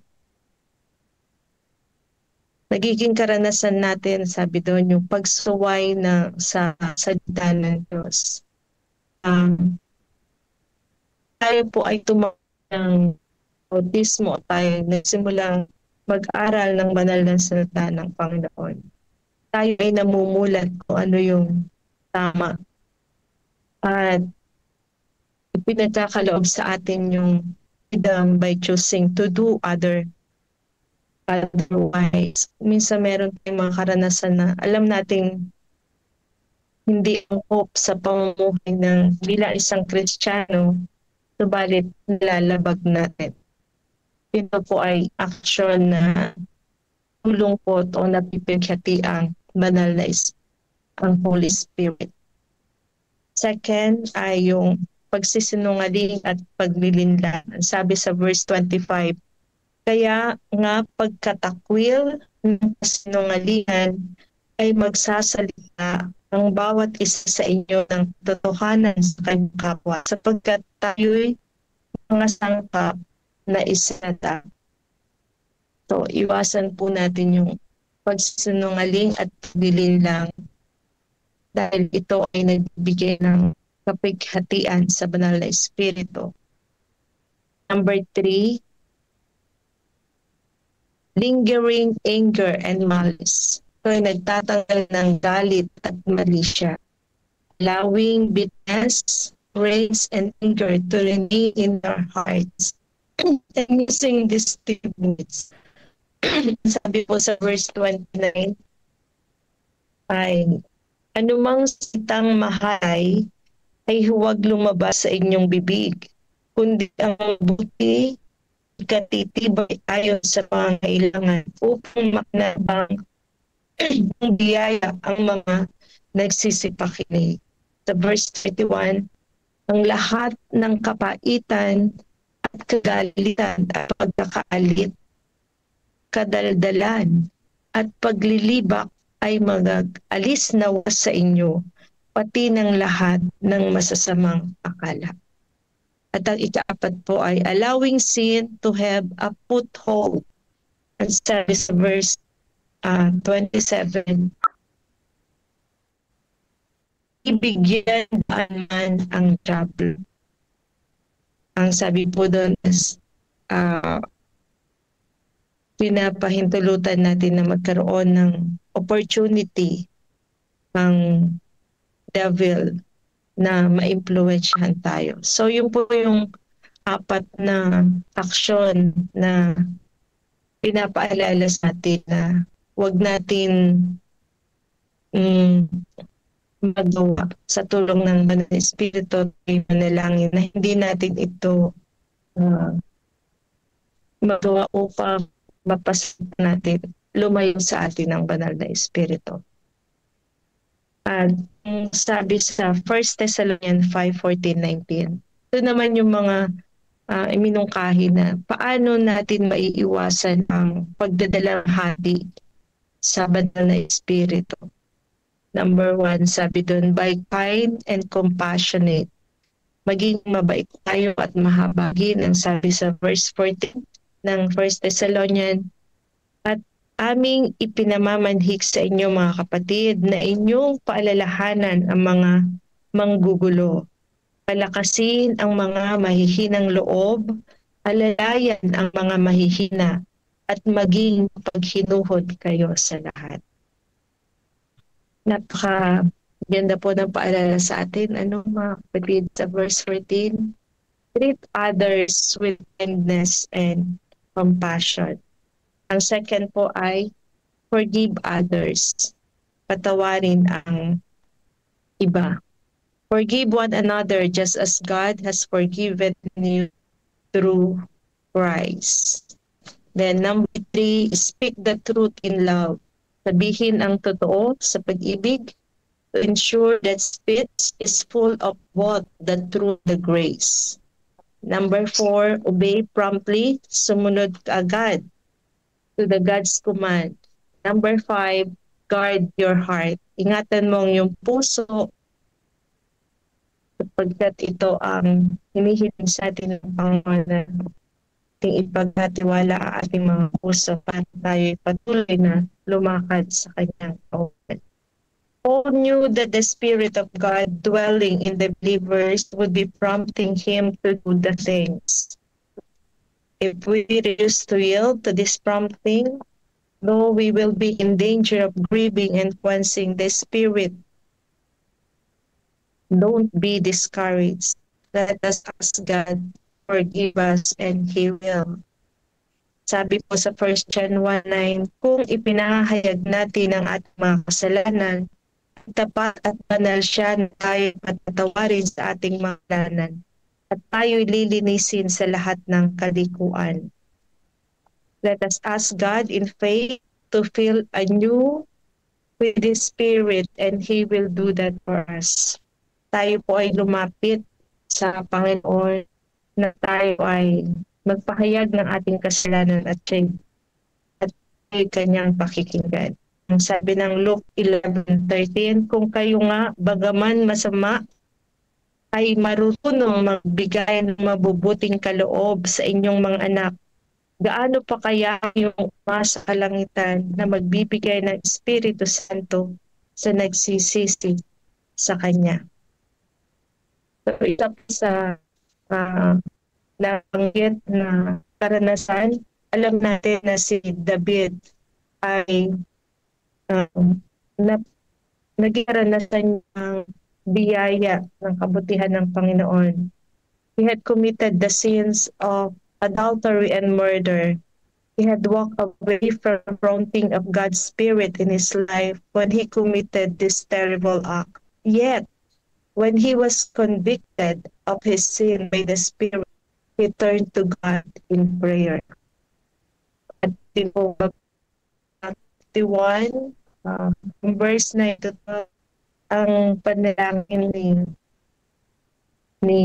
Nagiging karanasan natin, sabi doon, yung pagsuway na sa salita ng Diyos. Tayo po ay tumawag ng autismo, tayo nagsimulang mag-aral ng banal na salita ng Panginoon. Tayo ay namumulat kung ano yung tama. At pinagkakaloob sa atin yung freedom by choosing to do otherwise. Minsan meron tayong mga karanasan na alam nating hindi ang hope sa pamumuhay ng bilang isang Kristiyano, subalit nilalabag natin. Ito po ay aksyon na tulungkot o napipighati ang banal na ang Holy Spirit. Second ay yung pagsisinungaling at paglilinlang. Sabi sa verse 25, kaya nga pagkatakwil ng kasinungalingan ay magsasalita ang bawat isa sa inyo ng totohanan sa kanyang kapwa, sapagkat tayo'y mga sangkap na isata. So, iwasan po natin yung pagsisinungaling at paglilinlang dahil ito ay nagbibigay ng kapighatian sa banal na Espiritu. Number 3, lingering anger and malice. Ito ay nagtatanggal ng galit at malisya. Allowing bitterness, rage, and anger to remain in their hearts. And using these words. Sabi po sa verse 29, ay anumang salitang mahay ay huwag lumabas sa inyong bibig, kundi ang mabuti katitibay ayon sa pangangailangan upang makinabang ang biyaya ang mga nagsisipakinig. Sa verse 31, ang lahat ng kapaitan at kagalitan at pagkakaalit, kadaldalan at paglilibak ay mag-alis nawa sa inyo, pati ng lahat ng masasamang akala. At ang ika-4 po ay allowing sin to have a foothold. And sabi sa verse 27, ibigyan man ang trouble. Ang sabi po doon is pinapahintulutan natin na magkaroon ng opportunity ng devil na maimpluwensyahan tayo. So yung po yung 4 na aksyon na pinapaalala sa atin na huwag natin magawa sa tulong ng Banal na Espiritu ay manalangin na hindi natin ito magawa upang mapasok natin lumayo sa atin ng Banal na Espiritu. At sabi sa 1 Thessalonians 5:14-19, ito naman yung mga iminungkahi na paano natin maiiwasan ang pagdadalang hati sa Banal na Espiritu. Number 1, sabi doon, by kind and compassionate. Maging mabait tayo at mahabagin, ang sabi sa verse 14 ng 1 Thessalonians. At aming ipinamamanhik sa inyo mga kapatid na inyong paalalahanan ang mga manggugulo. Palakasin ang mga mahihinang loob, alalayan ang mga mahihina, at maging paghinuhod kayo sa lahat. Napaka-ganda po ng paalala sa atin. Mga kapatid, sa verse 14? Treat others with kindness and compassion. Ang second po ay forgive others. Patawarin ang iba. Forgive one another just as God has forgiven you through Christ. Then number 3, speak the truth in love. Sabihin ang totoo sa pag-ibig to ensure that speech is full of both the truth and the grace. Number 4, obey promptly, sumunod agad to the God's command. Number 5, guard your heart. Ingatan mo ang iyong puso sapagkat ito ang hinihiling sa atin ng Panginoon na ating ipagkatiwala ang ating mga puso para tayo patuloy na lumakad sa kanyang kautusan. Paul knew that the Spirit of God dwelling in the believers would be prompting him to do the things. If we refuse to yield to this prompting, though we will be in danger of grieving and quenching the Spirit, don't be discouraged. Let us ask God forgive us and He will. Sabi po sa 1 John 1:9, kung ipinahayag natin ang ating mga kasalanan, tapat at banal siya na tayo patatawarin sa ating mga kasalanan at tayo'y lilinisin sa lahat ng kalikuan. Let us ask God in faith to fill anew with His Spirit and He will do that for us. Tayo po ay lumapit sa Panginoon na tayo ay magpahayag ng ating kasalanan at tayo kanyang pakikinggan. Ang sabi ng Luke 11:13, kung kayo nga bagaman masama ay marunong magbigay ng mabubuting kaloob sa inyong mga anak, gaano pa kaya yung Ama sa kalangitan na magbibigay ng Espiritu Santo sa nagsisisi sa Kanya. So, ito po sa nabanggit na karanasan. Alam natin na si David ay naging karanasan ng biyaya ng kabutihan ng Panginoon. He had committed the sins of adultery and murder. He had walked away from the prompting of God's Spirit in his life when he committed this terrible act. Yet, when he was convicted of his sin by the Spirit, he turned to God in prayer. At in 51, verse 9 to 12, ang panalangin ni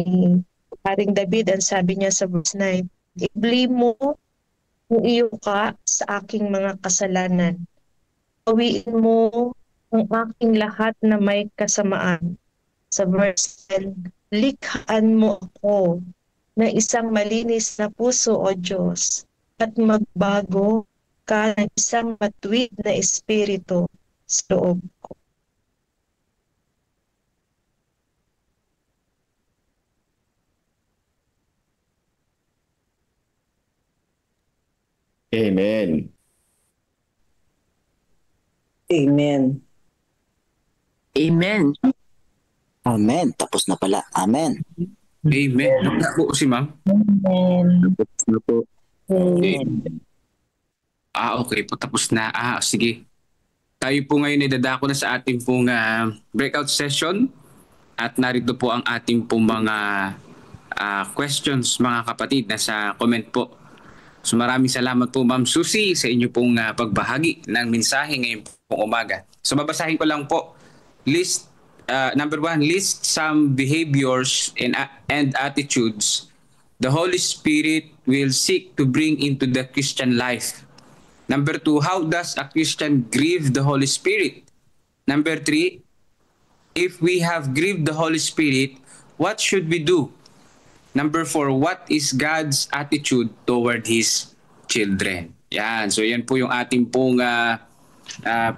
Haring David, ang sabi niya sa verse 9, ibli mo kung iyo ka sa aking mga kasalanan. Pawiin mo ang aking lahat na may kasamaan. Sa verse 10, likhaan mo ako na isang malinis na puso, O Diyos, at magbago ka ng isang matuwid na espiritu sa loob ko. Amen. Amen. Amen. Amen. Tapos na pala. Amen. Amen. Wala po si ma'am. Tapos na po. Okay. Okay po. Tapos na. Sige. Tayo po ngayon ay dadako na sa ating pong breakout session. At narito po ang ating pong mga questions, mga kapatid, nasa comment po. So maraming salamat po Ma'am Susie sa inyo pong pagbahagi ng mensahe ngayon pong umaga. So babasahin ko lang po. Number 1, list some behaviors and attitudes the Holy Spirit will seek to bring into the Christian life. Number 2, how does a Christian grieve the Holy Spirit? Number 3, if we have grieved the Holy Spirit, what should we do? Number 4, what is God's attitude toward His children? Yan. So yan po yung ating pong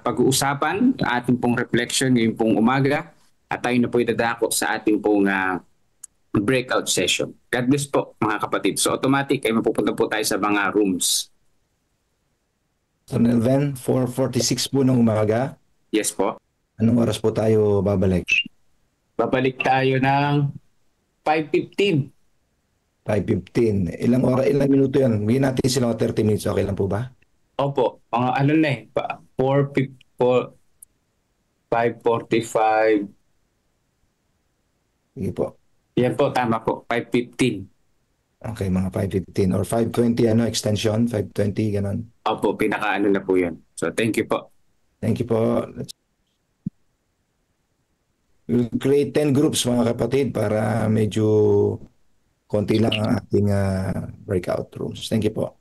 pag-uusapan, ating pong reflection ngayong pong umaga. At tayo na po idadako sa ating pong breakout session. God bless po mga kapatid. So automatic ay mapupunta po tayo sa mga rooms. So Nelven, 4:46 po ng umaga. Yes po. Anong oras po tayo babalik? Babalik tayo ng 5:15. 5:15. Ilang minuto yan? Bigyan natin sila 30 minutes. Okay lang po ba? Opo. Mga ano na 5:45. Sige po. Yan po, tama po. 5:15. Okay, mga 5:15 or 5:20 extension, 5:20 ganun. Opo, pinaka-ano na po yan. So thank you po. Thank you po. We'll create 10 groups mga kapatid para medyo konti lang ang ating breakout rooms. Thank you po.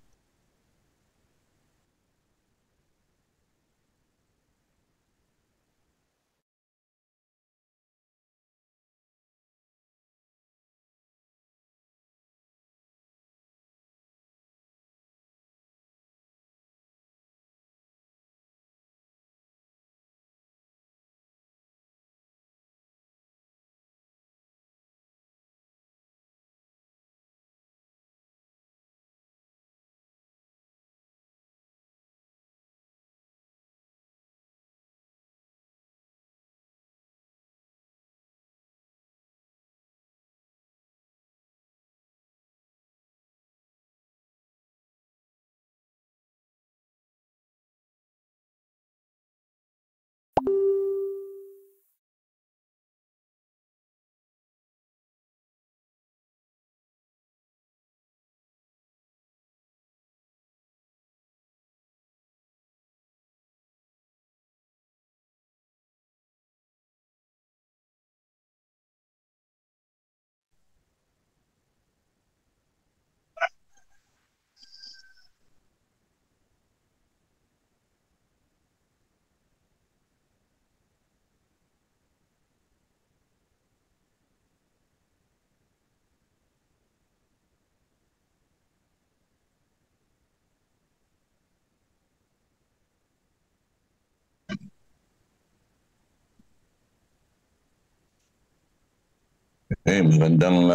Okay, magandang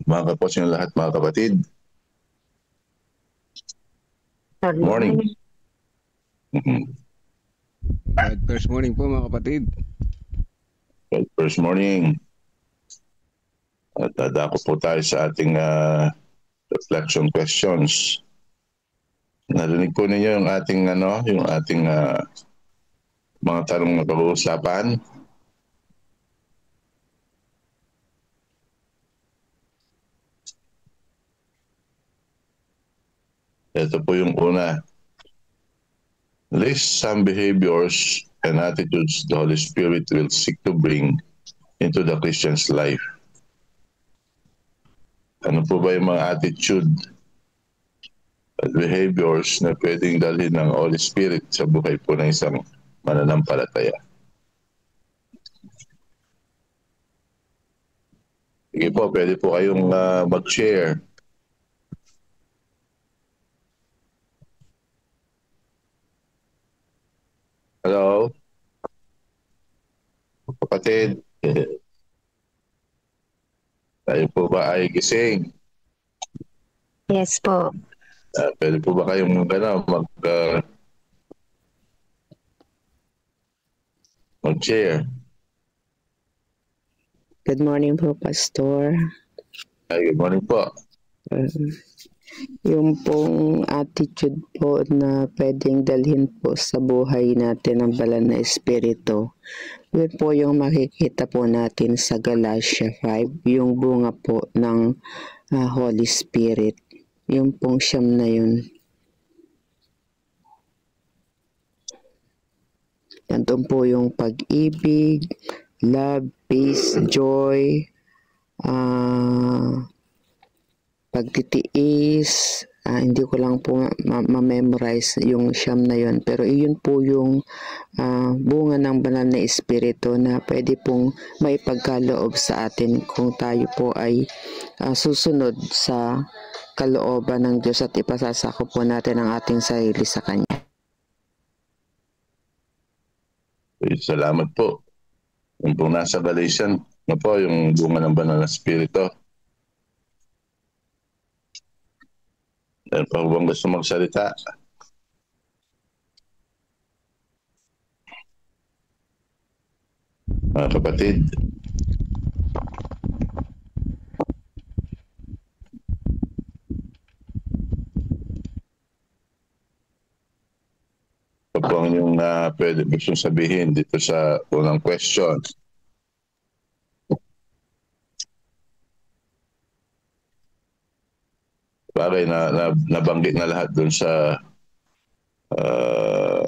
mga kapos yung lahat mga kapatid. Morning. First morning po mga kapatid. First morning. At dadako po tayo sa ating reflection questions. Narinig po ninyo yung ating mga tanong na pag-uusapan. Ito po yung una. List some behaviors and attitudes the Holy Spirit will seek to bring into the Christian's life. Ano po ba yung mga attitude at behaviors na pwedeng dalhin ng Holy Spirit sa buhay po ng isang mananampalataya? Sige po, pwede po kayong mag-share. Hello? Kapatid, tayo po ba ay gising? Yes po. Pwede po ba kayong mag-share? Good morning po, Pastor. Good morning po. Yung pong attitude po na pwedeng dalhin po sa buhay natin ng banal na espiritu, yun po yung makikita po natin sa Galatia 5, yung bunga po ng Holy Spirit. Yung pong siyam na yun. Nandun po yung pag-ibig, love, peace, joy, pagtitiis, hindi ko lang po ma-memorize yung siyam na yun, pero iyon po yung bunga ng banal na espiritu na pwede pong maipagkaloob sa atin kung tayo po ay susunod sa kalooban ng Diyos at ipasasako po natin ang ating sarili sa Kanya. Salamat po. Yung pong nasa Galatian na po, yung bunga ng banal na espiritu. Dahil pa bang gusto magsalita? Mga kapatid. Ito po yung pwede gusto sabihin dito sa unang question. Bagay na nabanggit na lahat dun sa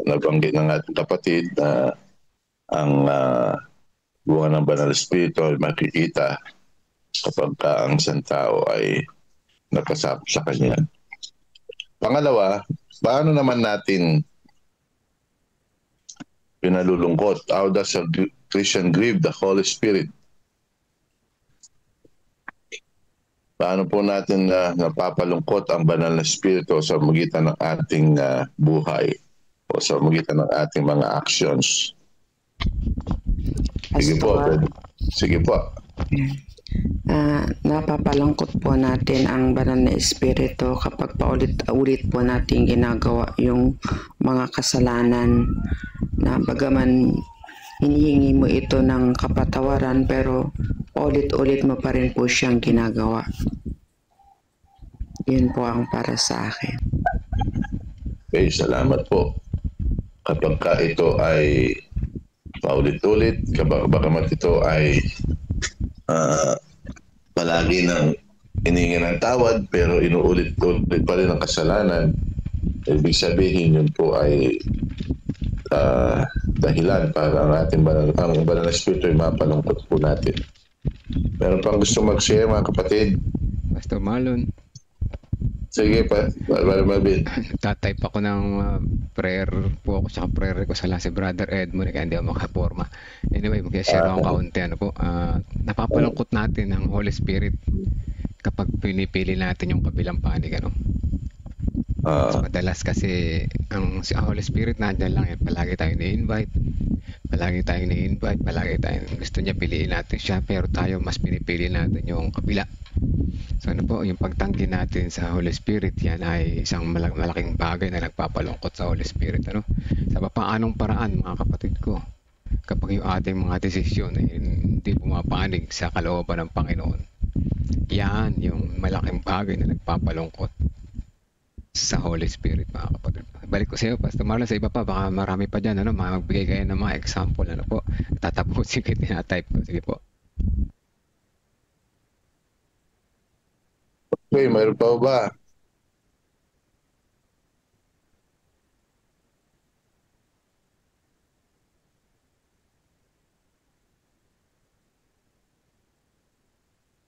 nabanggit ng ating kapatid na ang bunga ng banal na espiritu ay makikita kapag ang isang tao ay nakasap sa kanya. Pangalawa, paano naman natin pinalulungkot? How does a Christian grieve the Holy Spirit? Paano po natin napapalungkot ang banal na espiritu sa magitan ng ating buhay o sa magitan ng ating mga actions? Sige po. Sige po. Napapalungkot po natin ang banal na espiritu kapag paulit-ulit po natin ginagawa yung mga kasalanan na bagaman hinihingi mo ito ng kapatawaran pero ulit-ulit mo pa rin po siyang ginagawa. Yun po ang para sa akin. Okay, salamat po. Kapag ka ito ay paulit-ulit, bagamat ito ay palagi nang hiningi ng tawad pero inuulit-ulit pa rin ang kasalanan, ibig sabihin yun po ay dahilan para ang ating banal na espiritu ay mapalungkot po natin. Meron pang gusto mag-share, mga kapatid? Pastor Marlon. Sige pa, Marvin. Tatype ako ng prayer po ako sa prayer ko sa si Brother Edmund kaya hindi ako makaporma. Anyway, mag-share ako kaunti. Napapalungkot natin ang Holy Spirit kapag pinipili natin yung kabilang panig. Madalas kasi ang Holy Spirit nandiyan lang yan. Palagi tayong ni-invite. Palagi tayong gusto niya piliin natin siya pero tayo mas pinipili natin yung kabila. So yung pagtanggi natin sa Holy Spirit, yan ay isang malaking bagay na nagpapalungkot sa Holy Spirit. Sa paanong paraan, mga kapatid ko, kapag yung ating mga desisyon ay hindi pumapanig sa kalooban ng Panginoon, yan yung malaking bagay na nagpapalungkot sa Holy Spirit, mga kapatid. Balik ko sa iyo, Pastor Marlon, sa iba pa, baka marami pa dyan, magbigay kayo ng mga example, po. Tatapusin ko, tinatype ko. Sige po. Okay, mayroon pa ba?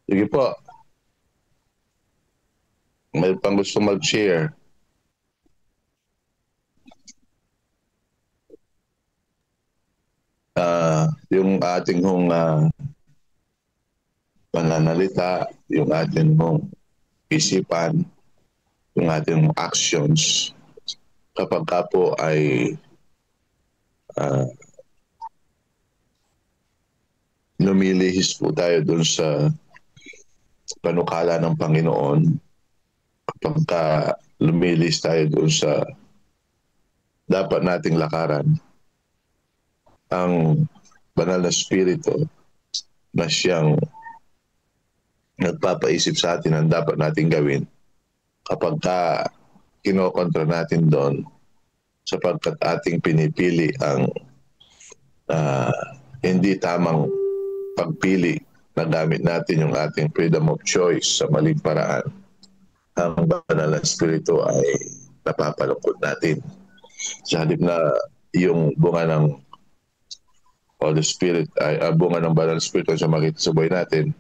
Sige po. Mayroon pang gusto mag-share. Yung ating pananalita, yung ating isipan, yung ating actions, kapag ka po ay lumilihis po tayo dun sa panukala ng Panginoon, kapag ka lumilihis tayo dun sa dapat nating lakaran, ang banal na espiritu na siyang nagpapaisip sa atin ang dapat natin gawin kapag kinokontra natin doon sapagkat ating pinipili ang hindi tamang pagpili na gamit natin yung ating freedom of choice sa maling paraan. Ang banal na espiritu ay napapalungkot natin. Sa halip na yung bunga ng Holy Spirit ay bunga ng banal na espiritu sa makita sa buhay natin,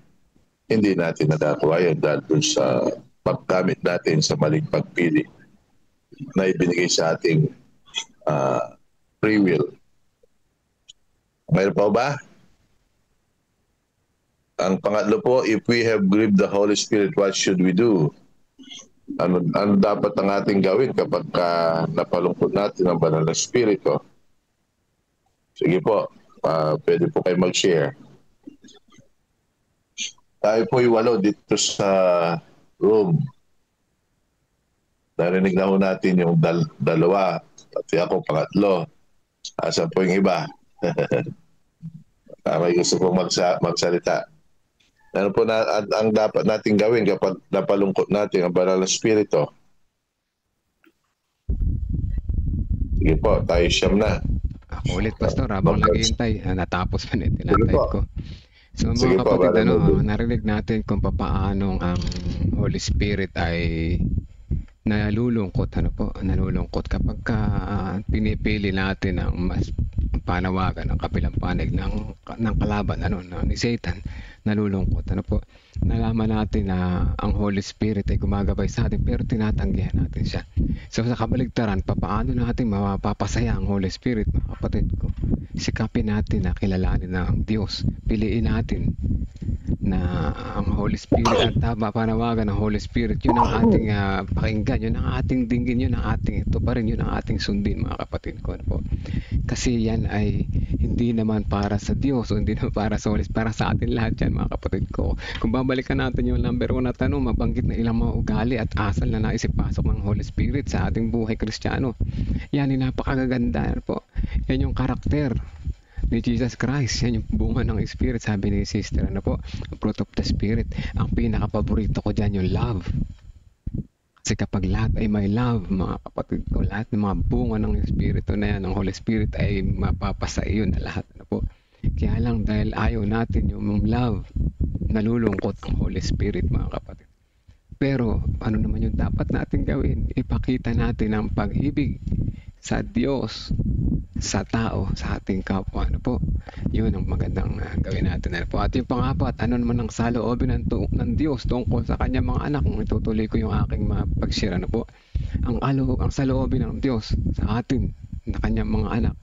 hindi natin nakakuha yan dahil sa paggamit natin sa maling pagpili na ibinigay sa ating free will. Mayroon pa ba? Ang pangatlo po, if we have grieved the Holy Spirit, what should we do? Ano dapat ang ating gawin kapag napalungkot natin ang banal na espiritu? Sige po, pwede po kayo mag-share. Tayo po yung 8 dito sa room. Narinig na ho natin yung dalawa, pati ako pangatlo. Asa po yung iba? May gusto pong magsalita. Ano po ang dapat natin gawin kapag napalungkot natin ang banal na espiritu? Sige po, tayo siyam na. Ako ulit, Pastor, habang naghihintay, natapos pa na tinatay ko. So mga Sige kapatid, po, narinig natin kung paano ang Holy Spirit ay nalulungkot, nalulungkot kapag pinipili natin ang mas panawagan ng kabilang panig ng kalaban ni Satan, nalulungkot. Nalaman natin na ang Holy Spirit ay gumagabay sa atin pero tinatanggihan natin siya. So sa kabaligtaran, paano natin mapapasaya ang Holy Spirit, mga kapatid ko? Sikapin natin na kilalanin ng Diyos. Piliin natin na ang Holy Spirit at panawagan ng Holy Spirit, yun ang ating pakinggan, yun ang ating dinggin, yun ang ating ito pa rin, yun ang ating sundin, mga kapatid ko. Kasi yan ay hindi naman para sa Diyos o hindi naman para sa Holy Spirit, para sa atin lahat yan, mga kapatid ko. Kung babalikan natin yung number 1 na tanong, mabanggit na ilang mga ugali at asal na naisipasok ng Holy Spirit sa ating buhay Kristiyano. Yan ay napakaganda po. Yan yung karakter ni Jesus Christ. Yan yung bunga ng Spirit. Sabi ni sister, fruit of the Spirit. Ang pinaka-paborito ko dyan yung love. Kasi kapag lahat ay may love, mga kapatid ko, lahat ng mga bunga ng Espiritu na yan, ng Holy Spirit ay mapapasa iyo na lahat. Kaya lang dahil ayaw natin yung love, nalulungkot ang Holy Spirit, mga kapatid. Pero ano naman yung dapat natin gawin? Ipakita natin ang pag-ibig sa Diyos, sa tao, sa ating kapwa. Yun ang magandang gawin natin. At yung pang-apat, ano naman ang saloobin ng Diyos tungkol sa kanyang mga anak? Kung itutuloy ko yung aking pag-share, ang saloobin ng Diyos sa atin, na kanyang mga anak,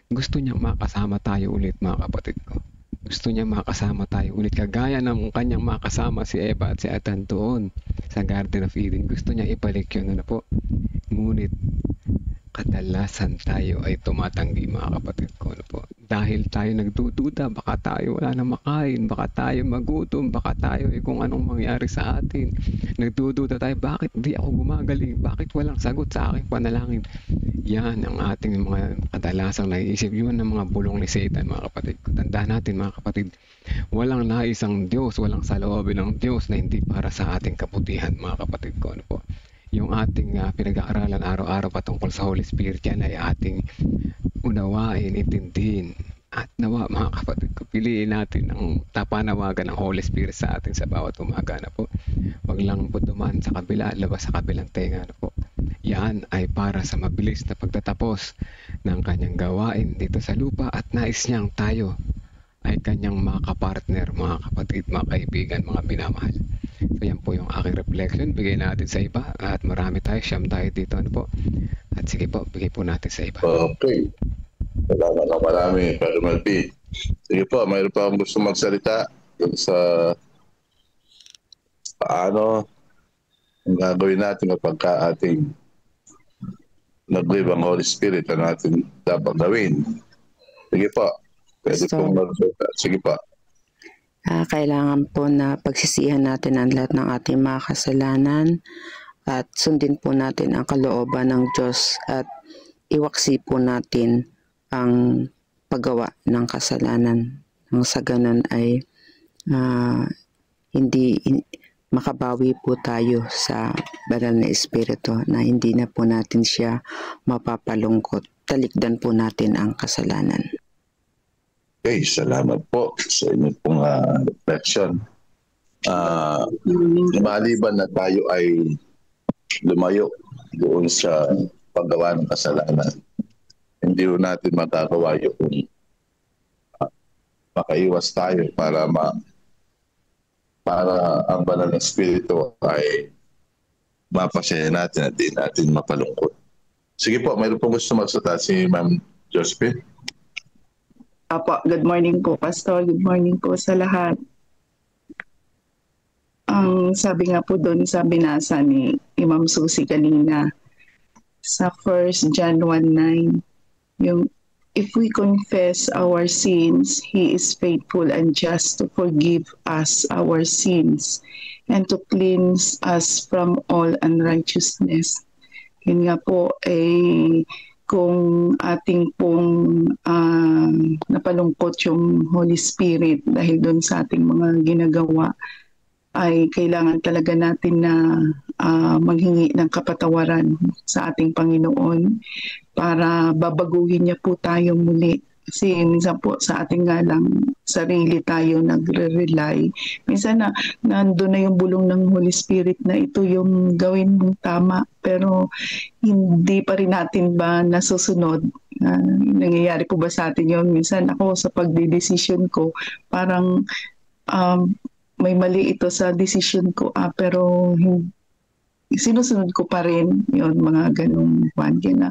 gusto niyang makasama tayo ulit, mga kapatid ko. Gusto niya makasama tayo ulit kagaya ng kanyang makasama si Eva at si Adan doon sa Garden of Eden. Gusto niya ibalik yun, ngunit kadalasan tayo ay tumatanggi, mga kapatid ko, dahil tayo nagdududa, baka tayo wala na makain, baka tayo magutom, baka tayo kung anong mangyari sa atin. Nagdududa tayo, bakit di ako gumagaling, bakit walang sagot sa aking panalangin. Yan ang ating mga kadalasang naiisip. Yun ang mga bulong ni Satan, mga kapatid ko. Tandaan natin, mga kapatid, walang naisang Diyos, walang saloobin ng Diyos na hindi para sa ating kabutihan, mga kapatid ko. Yung ating pinag-aaralan araw-araw patungkol sa Holy Spirit, yan ay ating unawain, intindihin. At nawa, mga kapatid ko, piliin natin ang tapanawagan ng Holy Spirit sa atin sa bawat umaga. Wag lang po dumaan sa kabila, labas sa kabilang tenga. Yan ay para sa mabilis na pagtatapos ng kanyang gawain dito sa lupa at nais niyang tayo ay kanyang mga kapartner, mga kapatid, mga kaibigan, mga minamahal. So yan po yung aking reflection. Bigay natin sa iba at marami tayo, siyam tayo dito. At sige po, bigay po natin sa iba. Okay. Salamat na marami, Padre Malpi. Sige po, mayroon pa akong gusto magsalita sa paano ang gagawin natin kapag ating nag-live ang Holy Spirit na natin dapat gawin. Sige po. Pwede pong magsalita. Sige po. Kailangan po na pagsisihan natin ang lahat ng ating mga kasalanan at sundin po natin ang kalooban ng Diyos at iwaksi po natin ang paggawa ng kasalanan. Nang sa ganun ay makabawi po tayo sa banal na espiritu na hindi na po natin siya mapapalungkot. Talikdan po natin ang kasalanan. Okay, salamat po sa inyong pong reflection. Maliban na tayo ay lumayo doon sa paggawa ng kasalanan, hindi po natin magagawa yung makaiwas tayo para ang banal na espiritu ay mapasaya natin at di natin mapalungkot. Sige po, mayroon po gusto magsalita si Ma'am Josephine. Apo, good morning po, Pastor. Good morning po sa lahat. Ang sabi nga po doon sa binasa ni Imam Susi kanina sa 1 John 1:9, yung if we confess our sins, He is faithful and just to forgive us our sins and to cleanse us from all unrighteousness. Yun nga po, kung ating pong napalungkot yung Holy Spirit dahil doon sa ating mga ginagawa, ay kailangan talaga natin na maghingi ng kapatawaran sa ating Panginoon para babaguhin niya po tayong muli. Kasi minsan po sa ating nga lang sarili tayo nagre-rely. Minsan nandun na yung bulong ng Holy Spirit na ito yung gawin mong tama, pero hindi pa rin natin ba nasusunod? Nangyayari po ba sa atin yun? Minsan ako sa pagdedesisyon ko, parang may mali ito sa decision ko, pero sinusunod ko pa rin yun, mga ganong buwan. Kaya na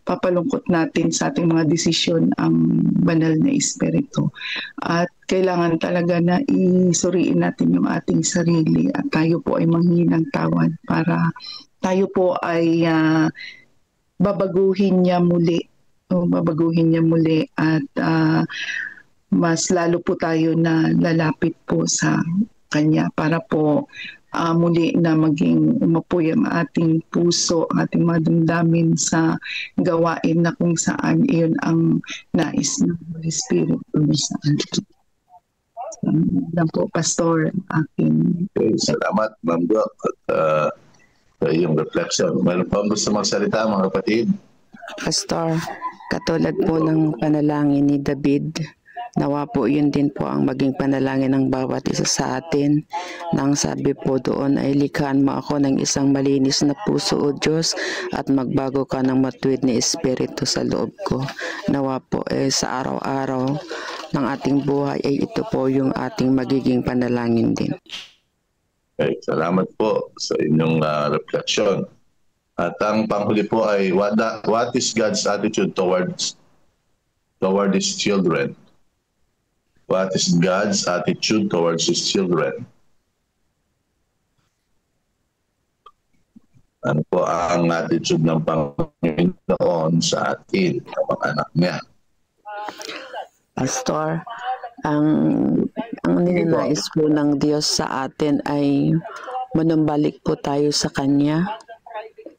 papalungkot natin sa ating mga desisyon ang banal na espiritu. At kailangan talaga na isuriin natin yung ating sarili at tayo po ay manghingi ng tawad para tayo po ay babaguhin niya muli. Babaguhin niya muli at mas lalo po tayo na lalapit po sa Kanya para po muli na maging umapoy ang ating puso, ang ating mga damdamin sa gawain na kung saan iyon ang nais ng Holy Spirit sa atin. Lang po, Pastor, aking... Okay, salamat, Ma'am Doc, at yung reflection. Mayroon pa gusto magsalita, mga kapatid? Pastor, katulad po ng panalangin ni David, nawa po yun din po ang maging panalangin ng bawat isa sa atin. Nang sabi po doon ay likhaan mo ako ng isang malinis na puso, O Diyos, at magbago ka ng matuwid na espiritu sa loob ko. Nawa po sa araw-araw ng ating buhay ay ito po yung ating magiging panalangin din. Okay, salamat po sa inyong reflection. At ang panghuli po ay what is God's attitude toward His children? What is God's attitude towards His children? Ano po ang attitude ng Panginoon sa atin, ng mga anak niya? Pastor, ang ninanais po ng Diyos sa atin ay manumbalik po tayo sa Kanya.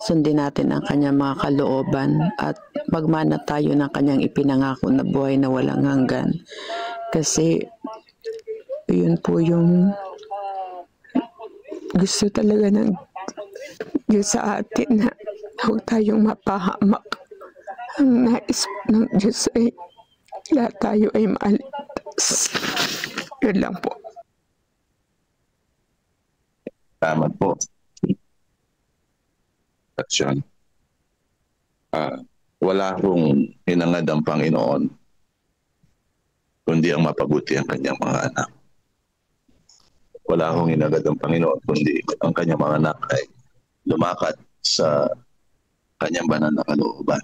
Sundin natin ang Kanyang mga kalooban at magmana tayo ng Kanyang ipinangako na buhay na walang hanggan. Kasi yun po yung gusto talaga ng Diyos sa atin, na huwag tayong mapahamak. Ang nais ng Diyos ay lahat tayo ay maaligtas. Yun lang po. Tama po. Action. Wala hong hinangad ang Panginoon kundi ang mapabuti ang kanyang mga anak. Wala hong hinangad ang Panginoon kundi ang kanyang mga anak ay lumakad sa kanyang banal na kalooban.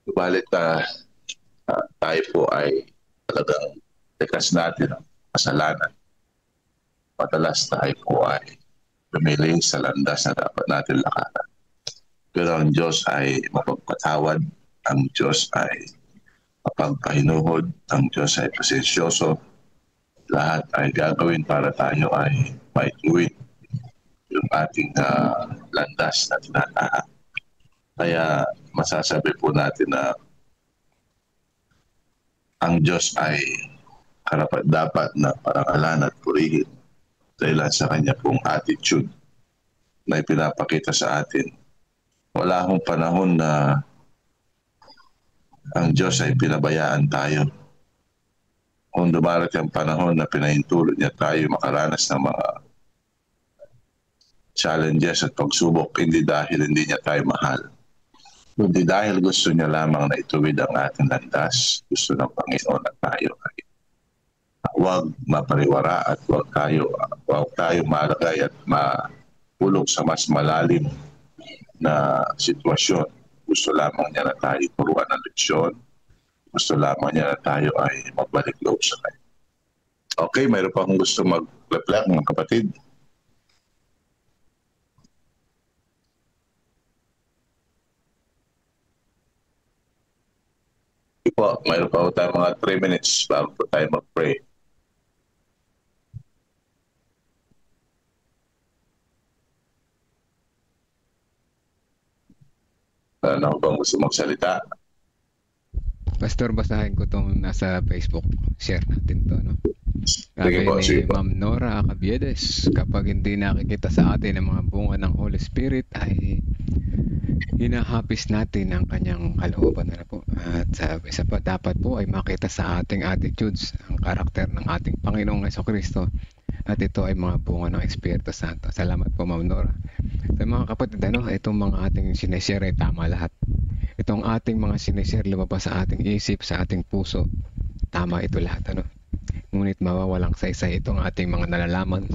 Subalit tayo po ay talagang likas natin ang kasalanan. Madalas tayo po ay lumiling sa landas na dapat natin lakaran. Pero ang Diyos ay mapagpatawad, ang Diyos ay mapagpahinuhod, ang Diyos ay pasensyoso. Lahat ay gagawin para tayo ay maituwid yung ating landas na tinatahak. Kaya masasabi po natin na ang Diyos ay karapat-dapat na parangalan at purihin dahil sa kanya pong attitude na ipinapakita sa atin. Wala akong panahon na ang Diyos ay pinabayaan tayo. Kung dumarating ang panahon na pinahintulot niya tayo makaranas ng mga challenges at pagsubok, hindi dahil hindi niya tayo mahal, kundi dahil gusto niya lamang na ituwid ang ating landas. Gusto ng Panginoon na tayo ay huwag mapariwara at huwag tayo malagay at mapulog sa mas malalim na sitwasyon. Gusto lamang niya na tayo turuan ng leksyon. Gusto lamang niya na tayo ay magbalik loob sa kanya. Okay, mayroon pa akong gusto mag-reflect, mga kapatid. Po, mayroon pa po tayo mga 3 minutes bago po tayo mag-pray. Ano bang gusto magsalita? Pastor, basahin ko itong nasa Facebook. Share natin to, no? Sige po, sige po. Ma'am Nora Acabiedes, kapag hindi nakikita sa atin ang mga bunga ng Holy Spirit, ay hinahapis natin ang kanyang kalooban na po. At isa pa, dapat po ay makita sa ating attitudes ang karakter ng ating Panginoong Jesucristo. At ito ay mga bunga ng Espiritu Santo. Salamat po, Ma'am Nora. Sa mga kapatid, itong mga ating sineshare ay tama lahat. Itong ating mga sineshare lumabas sa ating isip, sa ating puso. Tama ito lahat, Ngunit mawawalang saysay itong ating mga nalalaman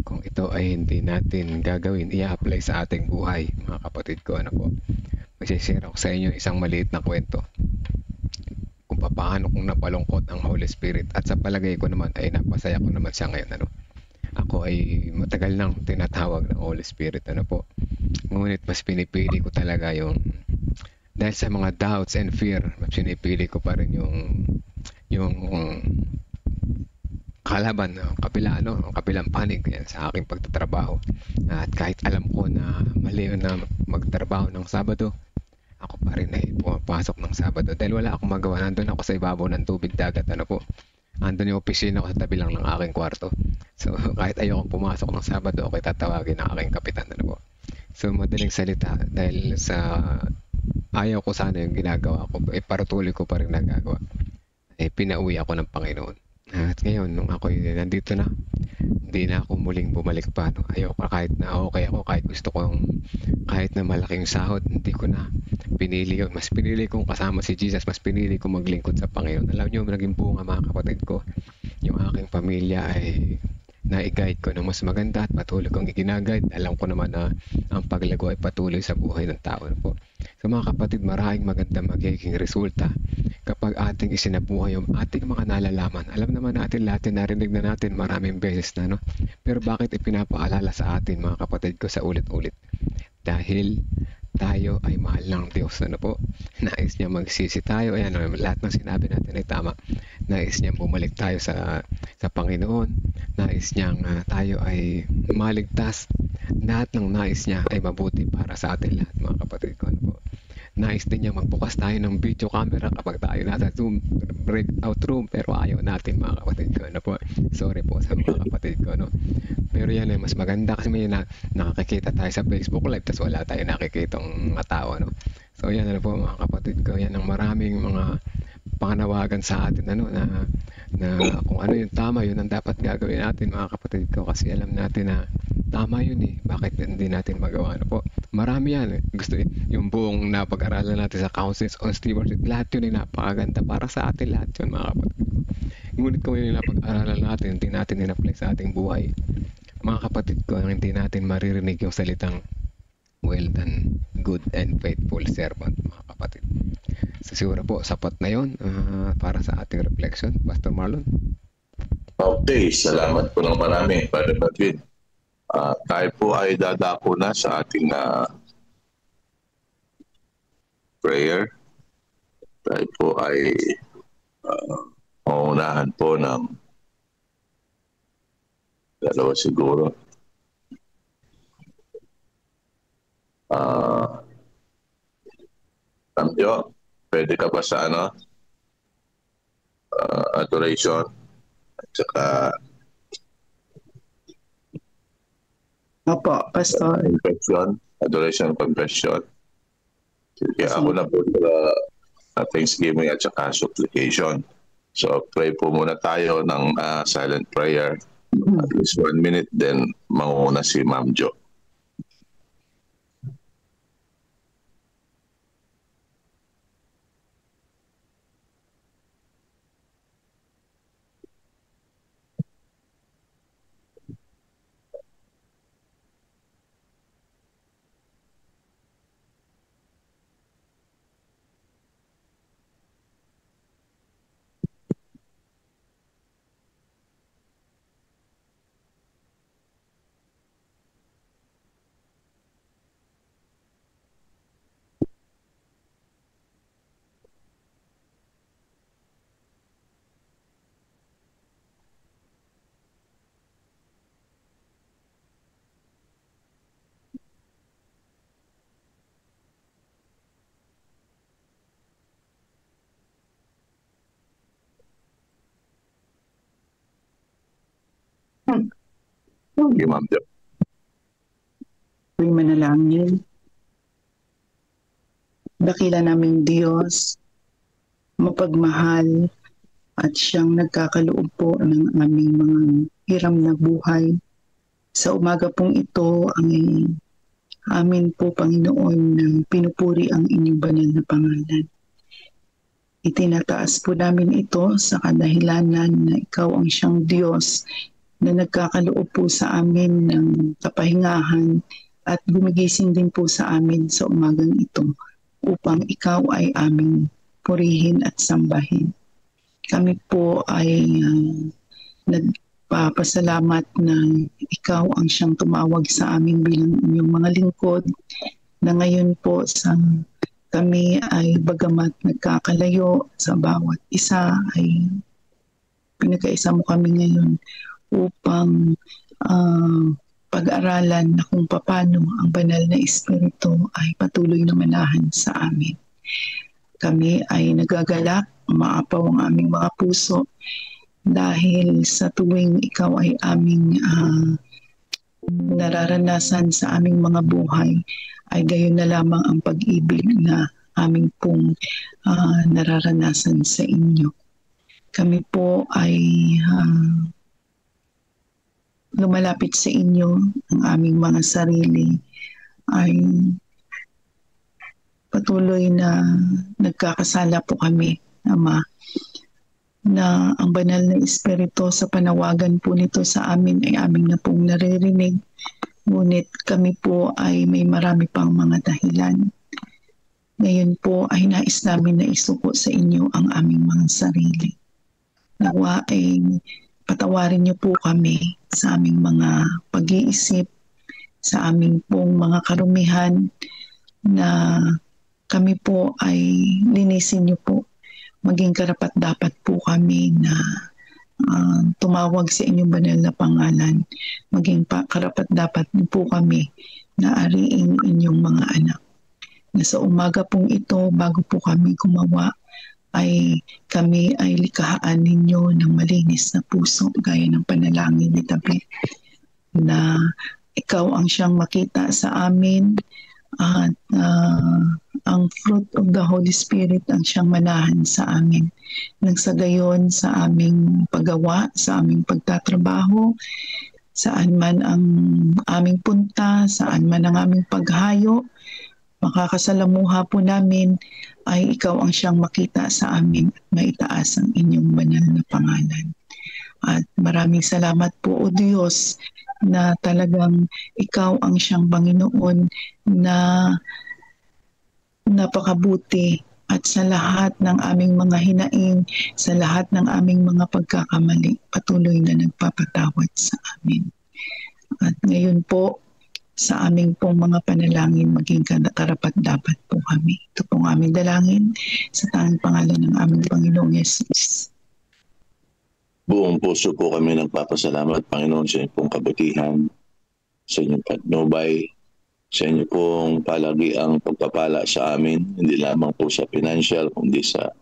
kung ito ay hindi natin gagawin, i-apply sa ating buhay. Mga kapatid ko, magsishare ako sa inyo isang maliit na kwento kung paano kung napalungkot ang Holy Spirit. At sa palagay ko naman ay napasaya ko naman siya ngayon, Ako ay matagal nang tinatawag ng Holy Spirit, Ngunit mas pinipili ko talaga yung, dahil sa mga doubts and fear, mas pinipili ko pa rin yung kalaban, ang kabilang panig sa aking pagtatrabaho. At kahit alam ko na mali na magtrabaho ng Sabado, ako pa rin ay pumapasok ng Sabado dahil wala akong magawa. Nandun ako sa ibabaw ng tubig dagat, Andun yung opisina ko sa tabi lang ng aking kwarto. So kahit ayokong pumasok ng Sabado, ako'y tatawagin ng aking kapitan, So madaling salita, dahil sa ayaw ko sana yung ginagawa ko, paratuloy ko pa rin nagagawa. Pinauwi ako ng Panginoon. At ngayon, nung ako nandito na, hindi na ako muling bumalik pa. Ayoko, kahit na okay ako, kahit gusto kong, kahit na malaking sahod, hindi ko na pinili yun. Mas pinili kong kasama si Jesus, mas pinili kong maglingkod sa Panginoon. Alam niyo, naging bunga, mga kapatid ko, yung aking pamilya ay na-guide ko na mas maganda at patuloy kong iginagide. Alam ko naman na ang paglago ay patuloy sa buhay ng tao. So mga kapatid, maraming maganda magiging resulta kapag ating isinabuhay yung ating mga nalalaman. Alam naman natin lahat, narinig na natin maraming beses na, Pero bakit ipinapaalala sa atin, mga kapatid ko, sa ulit-ulit? Dahil tayo ay mahal ng Diyos, Nais niya magsisi tayo. Ayan, lahat ng sinabi natin ay tama. Nais niya bumalik tayo sa Panginoon. Nais niyang tayo ay maligtas. Lahat ng nais niya ay mabuti para sa atin lahat, mga kapatid ko, Nais din niya magbukas tayo ng video camera kapag tayo nasa Zoom breakout room, pero ayaw natin, mga kapatid ko, Sorry po sa mga kapatid ko, Pero yan ay mas maganda kasi may nakakikita tayo sa Facebook Live tapos wala tayo nakikitang mga tao, So yan po, mga kapatid ko, yan ang maraming mga panganawagan sa atin, na kung ano yung tama, yun ang dapat gagawin natin, mga kapatid ko, kasi alam natin na tama yun, bakit hindi natin magawa, Marami yan, gusto yung buong napag-aralan natin sa Councils on Stewardship, lahat yun ay napakaganda para sa atin, lahat yun, mga kapatid ko. Ngunit kung yung napag-aralan natin, hindi natin in-apply sa ating buhay, mga kapatid ko, hindi natin maririnig yung salitang well done, good and faithful servant, mga kapatid. So siguro po, sapat na yun para sa ating reflection. Pastor Marlon? Okay, salamat po ng marami, Father Madrid. Tayo po ay dadako na sa ating prayer. Tayo po ay maunahan po ng dalawa siguro. Tamyo, pwede ka ba sa adoration? at saka Opo, Pastor. confession, adoration, confession. Kaya ako na po sa Thanksgiving at saka supplication. So pray po muna tayo ng silent prayer. At least 1 minute, then manguna si Ma'am Jo. Sige, Ma'am Jo. Ako'y manalangin. Dakila naming Diyos, mapagmahal at siyang nagkakaloob po ng aming mga hiram na buhay. Sa umaga pong ito, ang amin po, Panginoon, na pinupuri ang inyong banal na pangalan. Itinataas po namin ito sa kadahilanan na ikaw ang siyang Diyos na nagkakaloob po sa amin ng kapahingahan at gumigising din po sa amin sa umagang ito upang ikaw ay aming purihin at sambahin. Kami po ay nagpapasalamat na ikaw ang siyang tumawag sa amin bilang inyong mga lingkod na ngayon po sa kami ay bagamat nagkakalayo sa bawat isa ay pinagkaisa mo kami ngayon upang pag-aralan na kung paano ang banal na Espiritu ay patuloy na manahan sa amin. Kami ay nagagalak, maapaw ang aming mga puso dahil sa tuwing ikaw ay aming nararanasan sa aming mga buhay ay gayon na lamang ang pag-ibig na aming pong nararanasan sa inyo. Kami po ay lumalapit sa inyo, ang aming mga sarili ay patuloy na nagkakasala po kami, Ama, na ang banal na Espiritu sa panawagan po nito sa amin ay aming na pong naririnig, ngunit kami po ay may marami pang mga dahilan. Ngayon po ay nais namin na isuko sa inyo ang aming mga sarili. Nawa ay patawarin niyo po kami sa aming mga pag-iisip, sa aming pong mga karumihan na kami po ay linisin niyo po. Maging karapat-dapat po kami na tumawag sa inyong banal na pangalan. Maging karapat-dapat po kami na ariing inyong mga anak. Na sa umaga pong ito, bago po kami gumawa, ay kami ay likhaan ninyo ng malinis na puso gaya ng panalangin ni David na ikaw ang siyang makita sa amin at ang fruit of the Holy Spirit ang siyang manahan sa amin nang sa gayon sa aming paggawa, sa aming pagtatrabaho, saan man ang aming punta, saan man ang aming paghayo, makakasalamuha po namin ay ikaw ang siyang makita sa amin at maitaas ang inyong banal na pangalan. At maraming salamat po, O Diyos, na talagang ikaw ang siyang Panginoon na napakabuti at sa lahat ng aming mga hinaing, sa lahat ng aming mga pagkakamali, patuloy na nagpapatawad sa amin. At ngayon po, sa aming pong mga panalangin, maging karapat-dapat po kami. Ito pong aming dalangin sa tanging pangalan ng aming Panginoong Yesus. Buong puso po kami nagpapasalamat, Panginoon, sa inyong pong kabutihan, sa inyong patnubay, sa inyo pong palagi ang pagpapala sa amin, hindi lamang po sa financial, kundi sa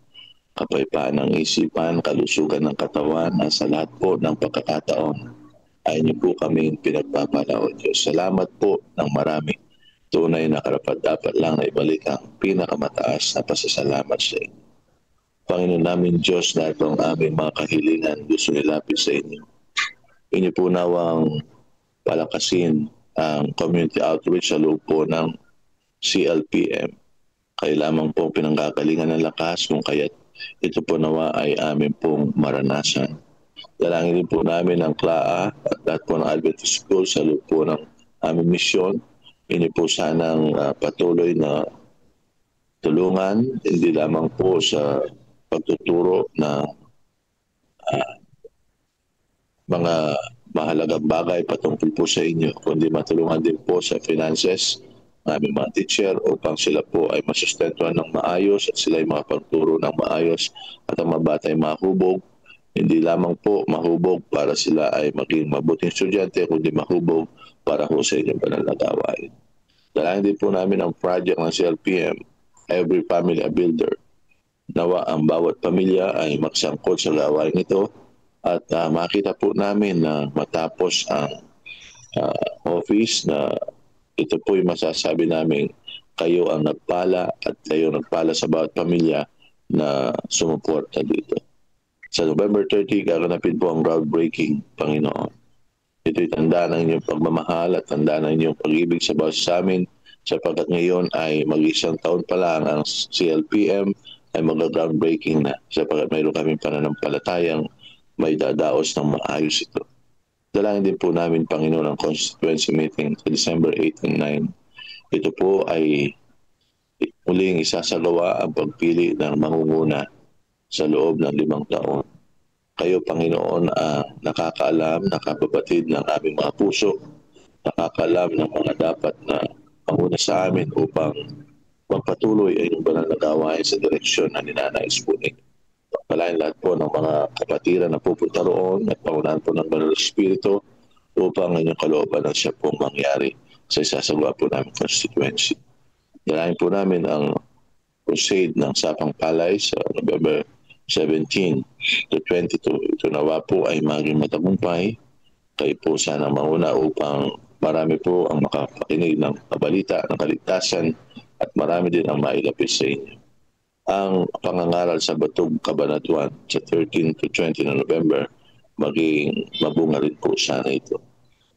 kapayapaan ng isipan, kalusugan ng katawan, at sa lahat po ng pagkakataon ay niyo po kami pinagpapala, O Diyos. Salamat po ng marami. Tunay na karapat-dapat lang na ibalik ang pinakamataas na pasasalamat sa inyo. Panginoon namin Diyos, na itong aming mga kahilingan gusto nilapit sa inyo. Inyo po nawang palakasin ang community outreach sa loob po ng CLPM. Kayo lamang po pinanggagalingan ng lakas, kung kaya't ito po nawa ay amin pong maranasan. Dalangin din po namin ang CLAA at lahat po ng Adventist School sa loob po ng aming misyon. Inyo po sanang patuloy na tulungan, hindi lamang po sa pagtuturo na mga mahalagang bagay patungkol po sa inyo, kundi matulungan din po sa finances ng aming mga teacher upang sila po ay masustentuhan ng maayos at sila ay makapagturo ng maayos at ang mga bata ay mahubog. Hindi lamang po mahubog para sila ay maging mabuting estudyante, kundi mahubog para po sa inyong banal na gawain. Dalangin din po namin ang project ng CLPM, Every Family a Builder. Nawa ang bawat pamilya ay magsangkot sa gawain ito at makita po namin na matapos ang office na ito po yung masasabi namin kayo ang nagpala at kayo nagpala sa bawat pamilya na sumuporta dito. Sa November 30, gaganapin po ang groundbreaking, Panginoon. Ito'y tanda ng inyong pagmamahal at tanda ng inyong pag-ibig sa bawat sa amin, sapagkat ngayon ay mag-isang taon pa lang ang CLPM ay mag-groundbreaking na, sapagkat mayroon kaming pananampalatayang may dadaos ng maayos ito. Dalangin din po namin, Panginoon, ang constituency meeting sa December 8 and 9. Ito po ay muling isasagawa ang pagpili ng mangunguna sa loob ng 5 taon. Kayo, Panginoon, nakakaalam, nakababatid ng aming mga puso, nakakaalam ng mga dapat na manguna sa amin upang magpatuloy ay yung banal na gawain sa direksyon na ninanais po ninyo. Pagpalain lahat po ng mga kapatiran na pupunta roon at pangunahan po ng Banal na Espiritu upang inyong kalooban ang siya pong mangyari sa isasagawa po namin constituency. Dalayan po namin ang crusade ng Sapang Palay sa November 17 to 22. Ito nawa po ay maging matagumpay. Kayo po sana mauna upang marami po ang makapakinig ng kabalita, ng kaligtasan at marami din ang mailapit sa inyo. Ang pangangaral sa Batog Cabanatuan sa 13 to 20 na November, maging mabunga rin po sana ito.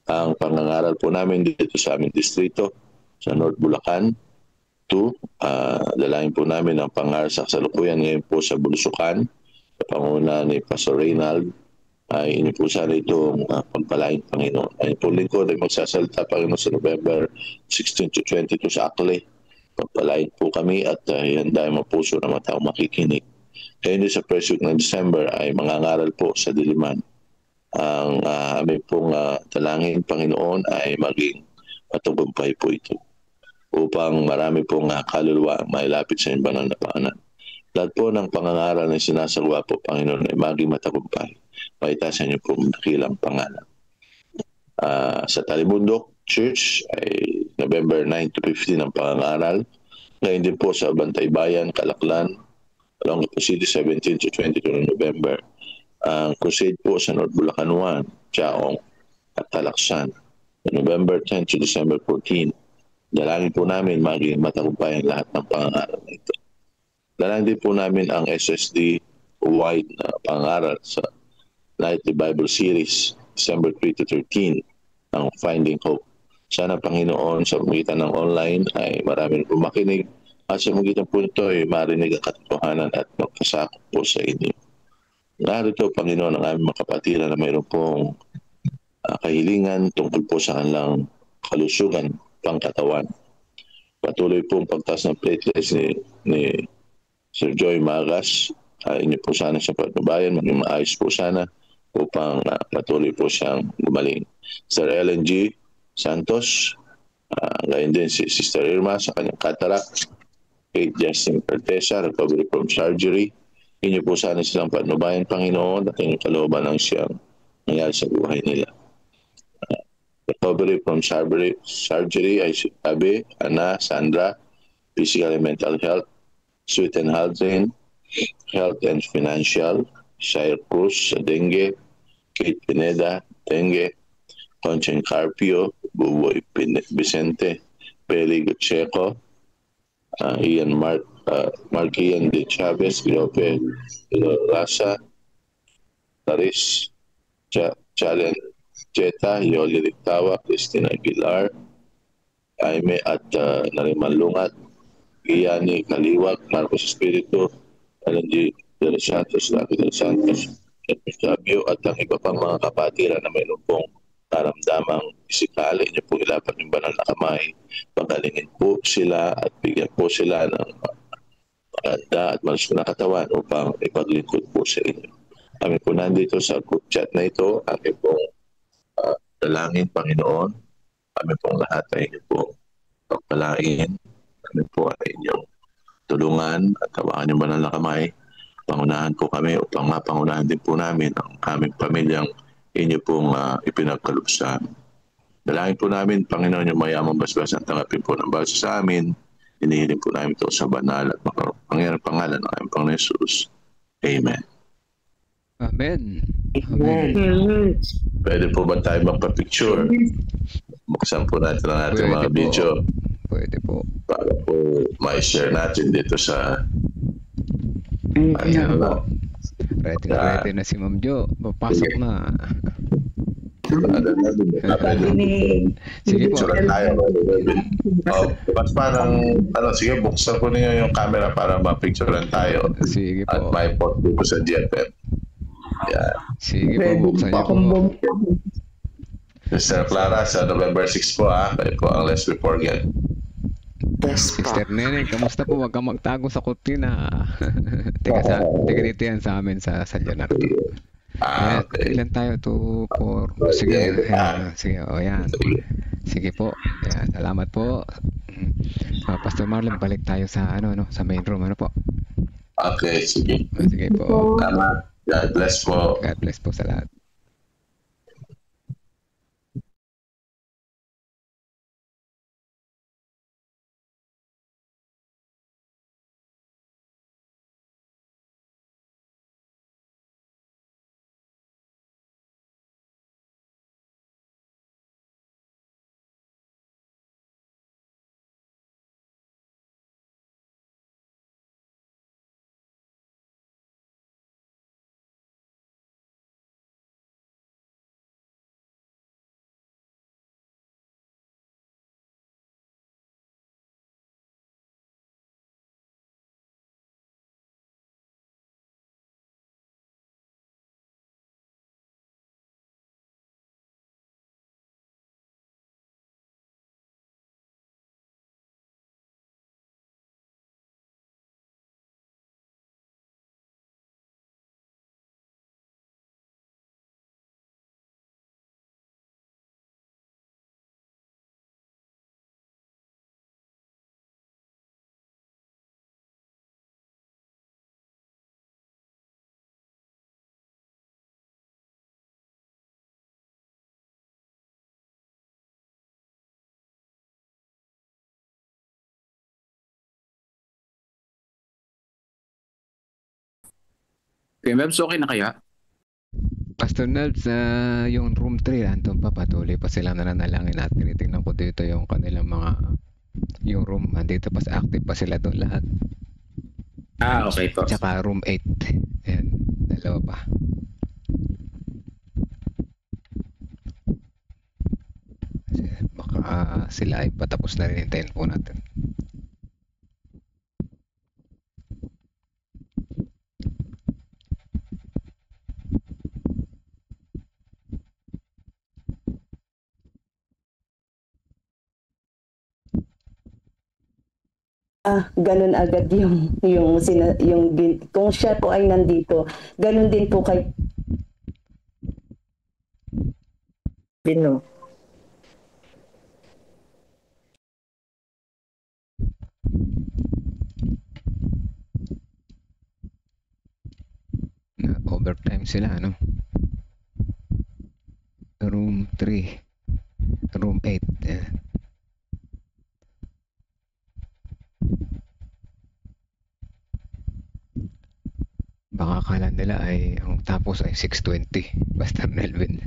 Ang pangangaral po namin dito sa aming distrito, sa North Bulacan, dalahin po namin ang pangaral sa kasalukuyan ngayon po sa Bulusukan, sa panguna ni Pastor Reynald. Ay inyo po sana itong pagpalain, Panginoon. Ay po lingkod ay magsasalita, Panginoon, sa November 16 to 22 sa Akle. Pagpalain po kami at handa ang puso na mga taong makikinig. Kaya hindi sa first week ng December ay mangangaral po sa Diliman. Ang aming pong talangin, Panginoon, ay maging matagumpay po ito upang marami pong kaluluwa mailapit sa inyong banal na paanan. Lahat po ng pangangaral na sinasagawa po, Panginoon, ay maging matagumpay. Maitasan niyo po dakilang pangalan. Sa Talimundok Church ay November 9 to 15 ang pangangaral. Ngayon din po sa Bantay Bayan, Calaklan, Olongapo City, 17 to 22 November. Ang crusade po sa North Bulacan 1, Chaong at Talaksan, November 10 to December 14. Dalangin po namin maging matagumpay ang lahat ng pangangaral na ito. Dalangin din po namin ang SSD wide na pangangaral sa Nightly Bible Series, December 3 to 13, ang Finding Hope. Sana, Panginoon, sa magitan ng online ay maraming makinig at sa magitan po ito ay marinig ang katotohanan at magpasakop po sa inyo. Narito, Panginoon, ang aming mga kapatiran na mayroon pong kahilingan tungkol po sa kanilang kalusugan, pangkatawan. Patuloy pong pagtaas ng platelets ni Sir Joy Magas. Inyo po sana sa patnubayan, maging maayos po sana upang patuloy po siyang gumaling. Sir LNG Santos, gayon din si Sister Irma sa kanyang cataract. Kate Justin Pertesa, recovery from surgery. Inyo po sana silang patnubayan, Panginoon, at inyong kalooban ang siyang nangyari sa buhay nila. Recovery from surgery ay si Abe, Ana, Sandra, physical and mental health, Sweet and Haldane, Health and Financial, Shire Cruz sa dengue, Kate Pineda, dengue, Conchen Carpio, Buboy Vicente, Peri Gutcheco, Ian Mark Ian De Chavez, Lope Rasa, Taris, Chalen Cheta, Yoli Rictawa, Christina Aguilar, Jaime at Nariman Lungat, Giyani Kaliwag, Marcos Espiritu, Alan G. De Los Santos, Lucky De Los Santos, Fabio at ang iba pang mga kapatiran na mayroon pong naramdamang pisikali, inyo po ilapat yung banal na kamay, pagalingin po sila at bigyan po sila ng maganda at malusog na katawan upang ipaglingkod po sa inyo. Kami po nandito sa group chat na ito, kami pong dalangin Panginoon, kami pong lahat ay inyo pong pagpalain, kami po ay inyong tulungan at hawakan yung banal na kamay. Pangunahan po kami upang mapangunahan din po namin ang aming pamilyang inyo pong ipinagkaloob sa amin. Dalangin po namin, Panginoon, yung mayamang basbas ang tanggapin po ng basa sa amin. Hinihiling po namin ito sa banal at makapangyarang pangalan ng aming Panginoon Jesus. Amen. Amen. Amen. Pwede po ba tayo magpa-picture? Buksan po natin ang ating mga po. video. Pwede po. Para po ma-share natin dito sa Ready na si Ma'am Jo. Papasok na. Sige po. Mas parang, sige, buksan ko ninyo yung camera para ma-picturean tayo. Sige po. At may post po sa GFM. Yeah. Sige po, buksan niyo po. Mr. Clara, sa November 6 po, kayo po ang Let's We Forget. Sister Nene, kamusta po? Huwag kang magtago sa kurtina. Teka dito yan sa amin sa San Leonardo. Okay. Ilan tayo? 2, 4. Sige, sige, yan. Sige po. Yan, salamat po. Pastor Marlon, balik tayo sa sa main room. Ano po? Okay, sige. Sige po. Tama. God bless po. God bless po sa lahat. Okay, Mebs, okay na kaya? Pastor Nelbs, yung room 3, andun pa, patuloy pa silang nananalangin at tinitingnan ko dito yung kanilang yung room, andito pa, active pa sila doon lahat. Okay po. Tsaka room 8, yan, dalawa pa. Baka sila ay patapos na rin, hintayin po natin. Ganun agad kung siya po ay nandito, ganun din po kay Bino. Overtime sila, room 3, room 8, yan. baka akala nila ay ang tapos ay 6:20, Pastor Nelvin.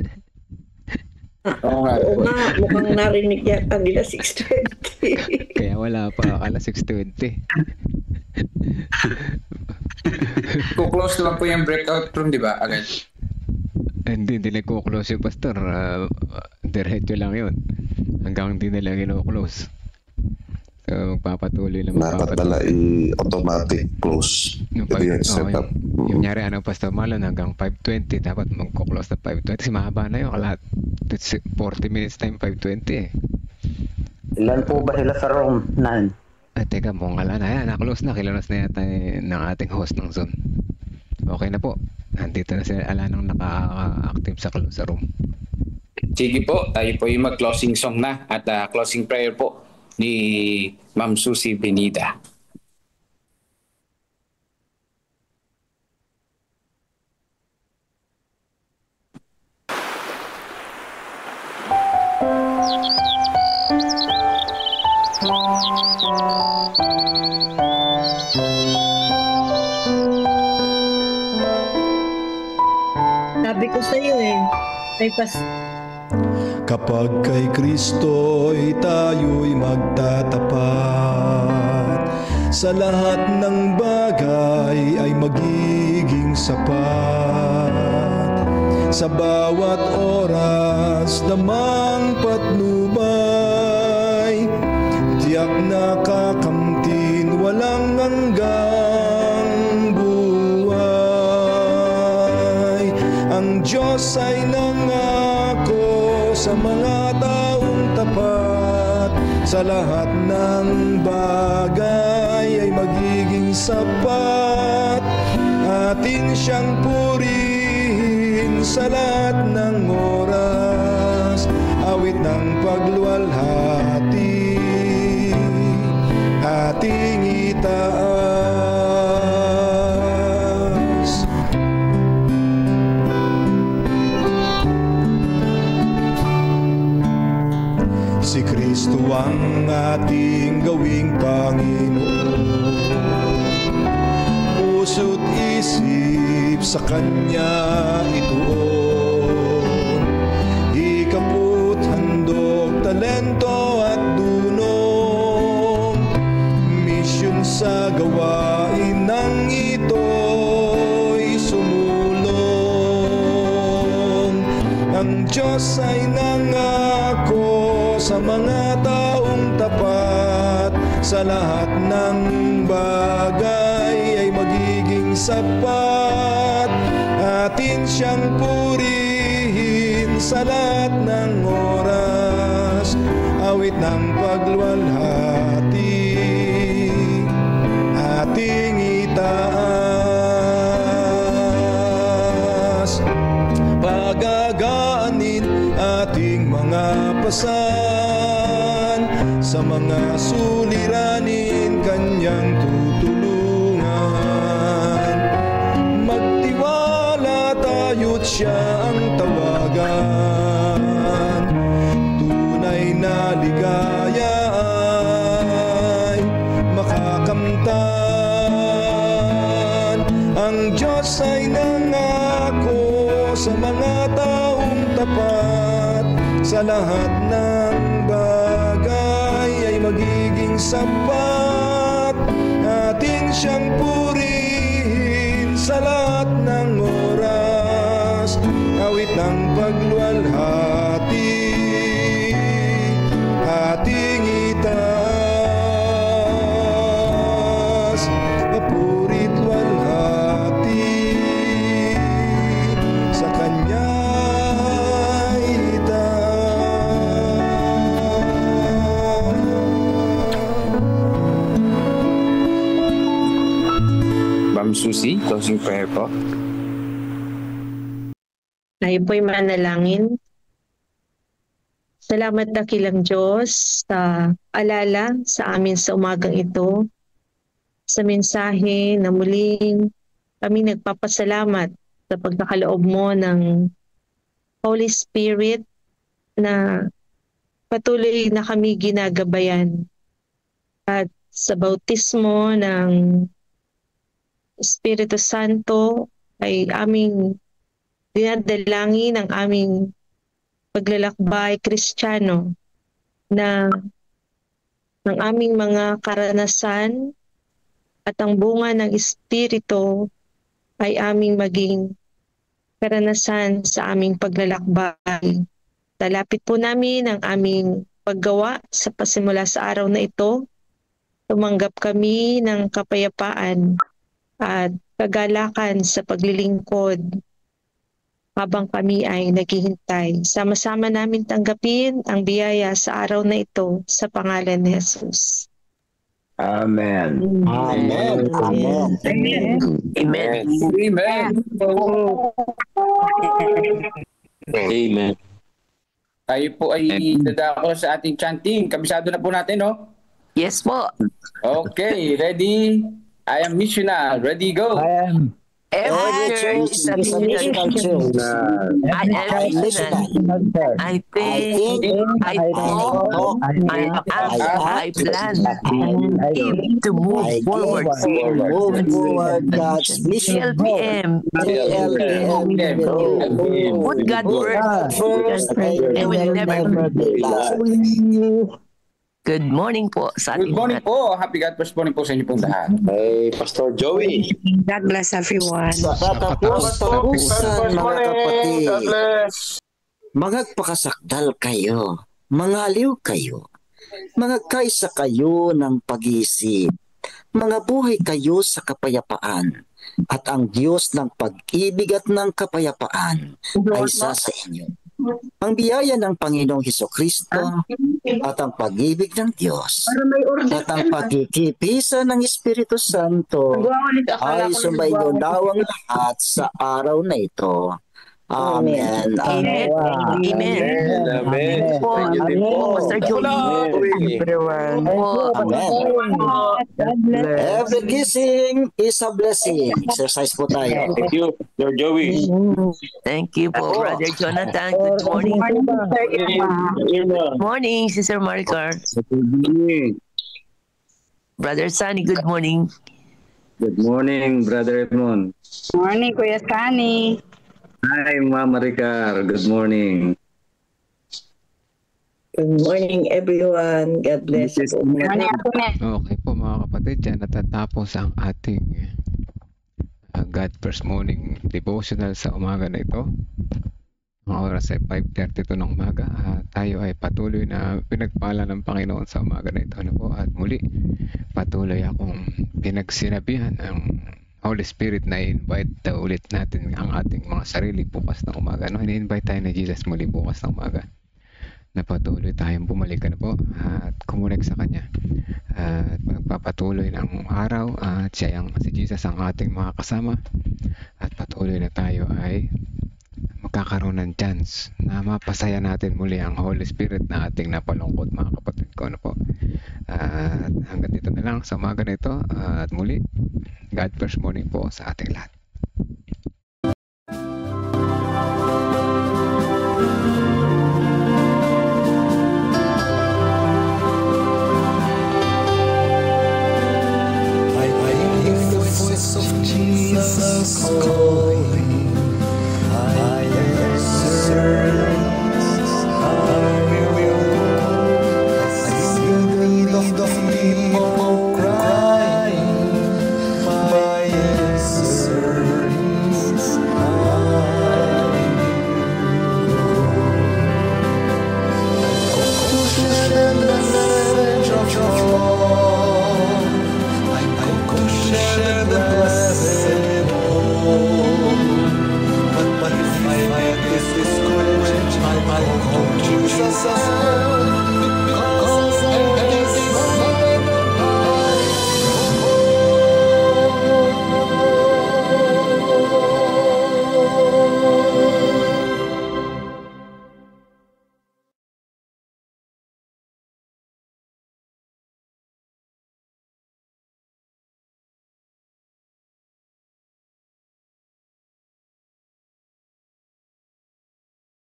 Oo nga. Oo nga, mukhang narinig yata nila 6:20. Kaya wala pa, akala 6:20. Kuklose naman po yung breakout room, di ba? Agad. Hindi nagko-close yung pastor. Diretso lang yun. Hanggang hindi nila kino-close. So, magpapatuloy lang. Dapat pala i-automatic close. Yung Ito yung setup. Yung nyari, Pastor Marlon, hanggang 5:20, dapat magko-close na 5:20. Kasi mahaba na yun. Lahat. 40 minutes time, 5:20 eh. Ilan po ba sila sa room? 9. Teka, mukhang ala na yan. Na-close na. Kilanos na yata ng ating host ng Zoom. Okay na po. Nandito na sila. Ala nang naka-active sa room. Sige po, tayo po yung mag-closing song na at closing prayer po ni Ma'am Susie Benida. Sabi ko sa iyo Kapag kay Kristo'y tayo'y magtatapat, sa lahat ng bagay ay magiging sapat. Sa bawat oras namang patnubay, tiyak na kakamtin walang hanggang buhay. Ang Diyos ay nangako sa mga taong tapat, sa lahat ng bagay ay magiging sapat. Atin siyang purihin sa lahat ng oras, awit ng pagluwalhati ating itaas. Si Kristo ang ating gawing Panginoon, puso't isip sa Kanya ituon. Ikaput, handog, talento at dunong, misyon sa gawain ng ito'y sumulong. Ang Diyos ay nangako sa mga taong tapat, sa lahat ng bagay ay magiging sapat. Atin siyang purihin sa lahat ng oras, awit ng pagluwalhati ating itaas. Pagagaanin ating mga pasan, sa mga suliranin Kanyang tutulungan. Magtiwala tayo't Siya ang tawagan, tunay na ligaya ay makakamtan. Ang Diyos ay nangako sa mga taong tapat, sa lahat ng bagay ay magiging sapat. Atin siyang purihin sa lahat ng oras, awit ng pagluwalhati ating itaas. Papurit luwalhati sa Kanya Ma'am Susie, closing prayer po. Tayo po'y manalangin. Salamat dakilang Diyos sa alala sa amin sa umagang ito, sa mensahe na muling kami nagpapasalamat sa pagkakaloob mo ng Holy Spirit na patuloy na kami ginagabayan, at sa bautismo ng Espiritu Santo ay aming dinadalangin ang aming paglalakbay Kristiyano na ang aming mga karanasan at ang bunga ng Espiritu ay aming maging karanasan sa aming paglalakbay. Talapit po namin ang aming paggawa sa pasimula sa araw na ito. Tumanggap kami ng kapayapaan at kagalakan sa paglilingkod habang kami ay naghihintay. Sama-sama namin tanggapin ang biyaya sa araw na ito sa pangalan ni Jesus. Amen. Amen. Amen. Amen. Amen. Amen. Tayo po ay dadako sa ating chanting. Kabisado na po natin, no? Yes po. Okay, ready? I am missional. Ready, go. I am Every church is a missional church. I am missional. I think, I talk, I act, I plan, I aim to move forward. Move forward God's mission. LPM. Put God first and will never be last. Good morning po sa ating Good morning po. Happy God first morning po sa inyo pong lahat. Hey, Pastor Joey. God bless everyone. Sa katapusan, mga kapatid, magpakasakdal kayo, mangaliw kayo, magkaisa kayo ng pag-iisip, mga buhay kayo sa kapayapaan, at ang Diyos ng pag-ibig at ng kapayapaan ay sa inyo. Ang biyaya ng Panginoong Hesukristo at ang pag-ibig ng Diyos at ang pagkikipisa ng Espiritu Santo ay sumainyo nawang lahat sa araw na ito. Amen. Amen. Amen. Amen. Thank you din po. Pastor Joey. Everyone. Every kissing is a blessing. Exercise po tayo. Thank you, Pastor Joey. Thank you po, Brother Jonathan. Good morning. Good morning, Sister Maricar. Brother Sunny, good morning. Good morning, Brother Edmond. Morning, Kuya Sunny. Hi, Mama Ricar. Good morning. Good morning, everyone. God bless you. Okay po mga kapatid, dyan natatapos ang ating God First Morning Devotional sa umaga na ito. Ang oras ay 5:32 ng umaga. Tayo ay patuloy na pinagpala ng Panginoon sa umaga na ito. At muli, patuloy akong pinagsinabihan ang Holy Spirit na i-invite ulit natin ang ating mga sarili bukas ng umaga. I-invite tayo na Jesus muli bukas ng umaga. Na patuloy tayong bumalik at kumunik sa Kanya. At magpapatuloy ng araw at siya si Jesus ang ating mga kasama. At patuloy na tayo ay magkakaroon ng chance na mapasaya natin muli ang Holy Spirit na ating napalungkot mga kapatid ko. At hanggang dito na lang sa umaga na ito. At muli, God First Morning po sa ating lahat. I hear the voice of Jesus calling.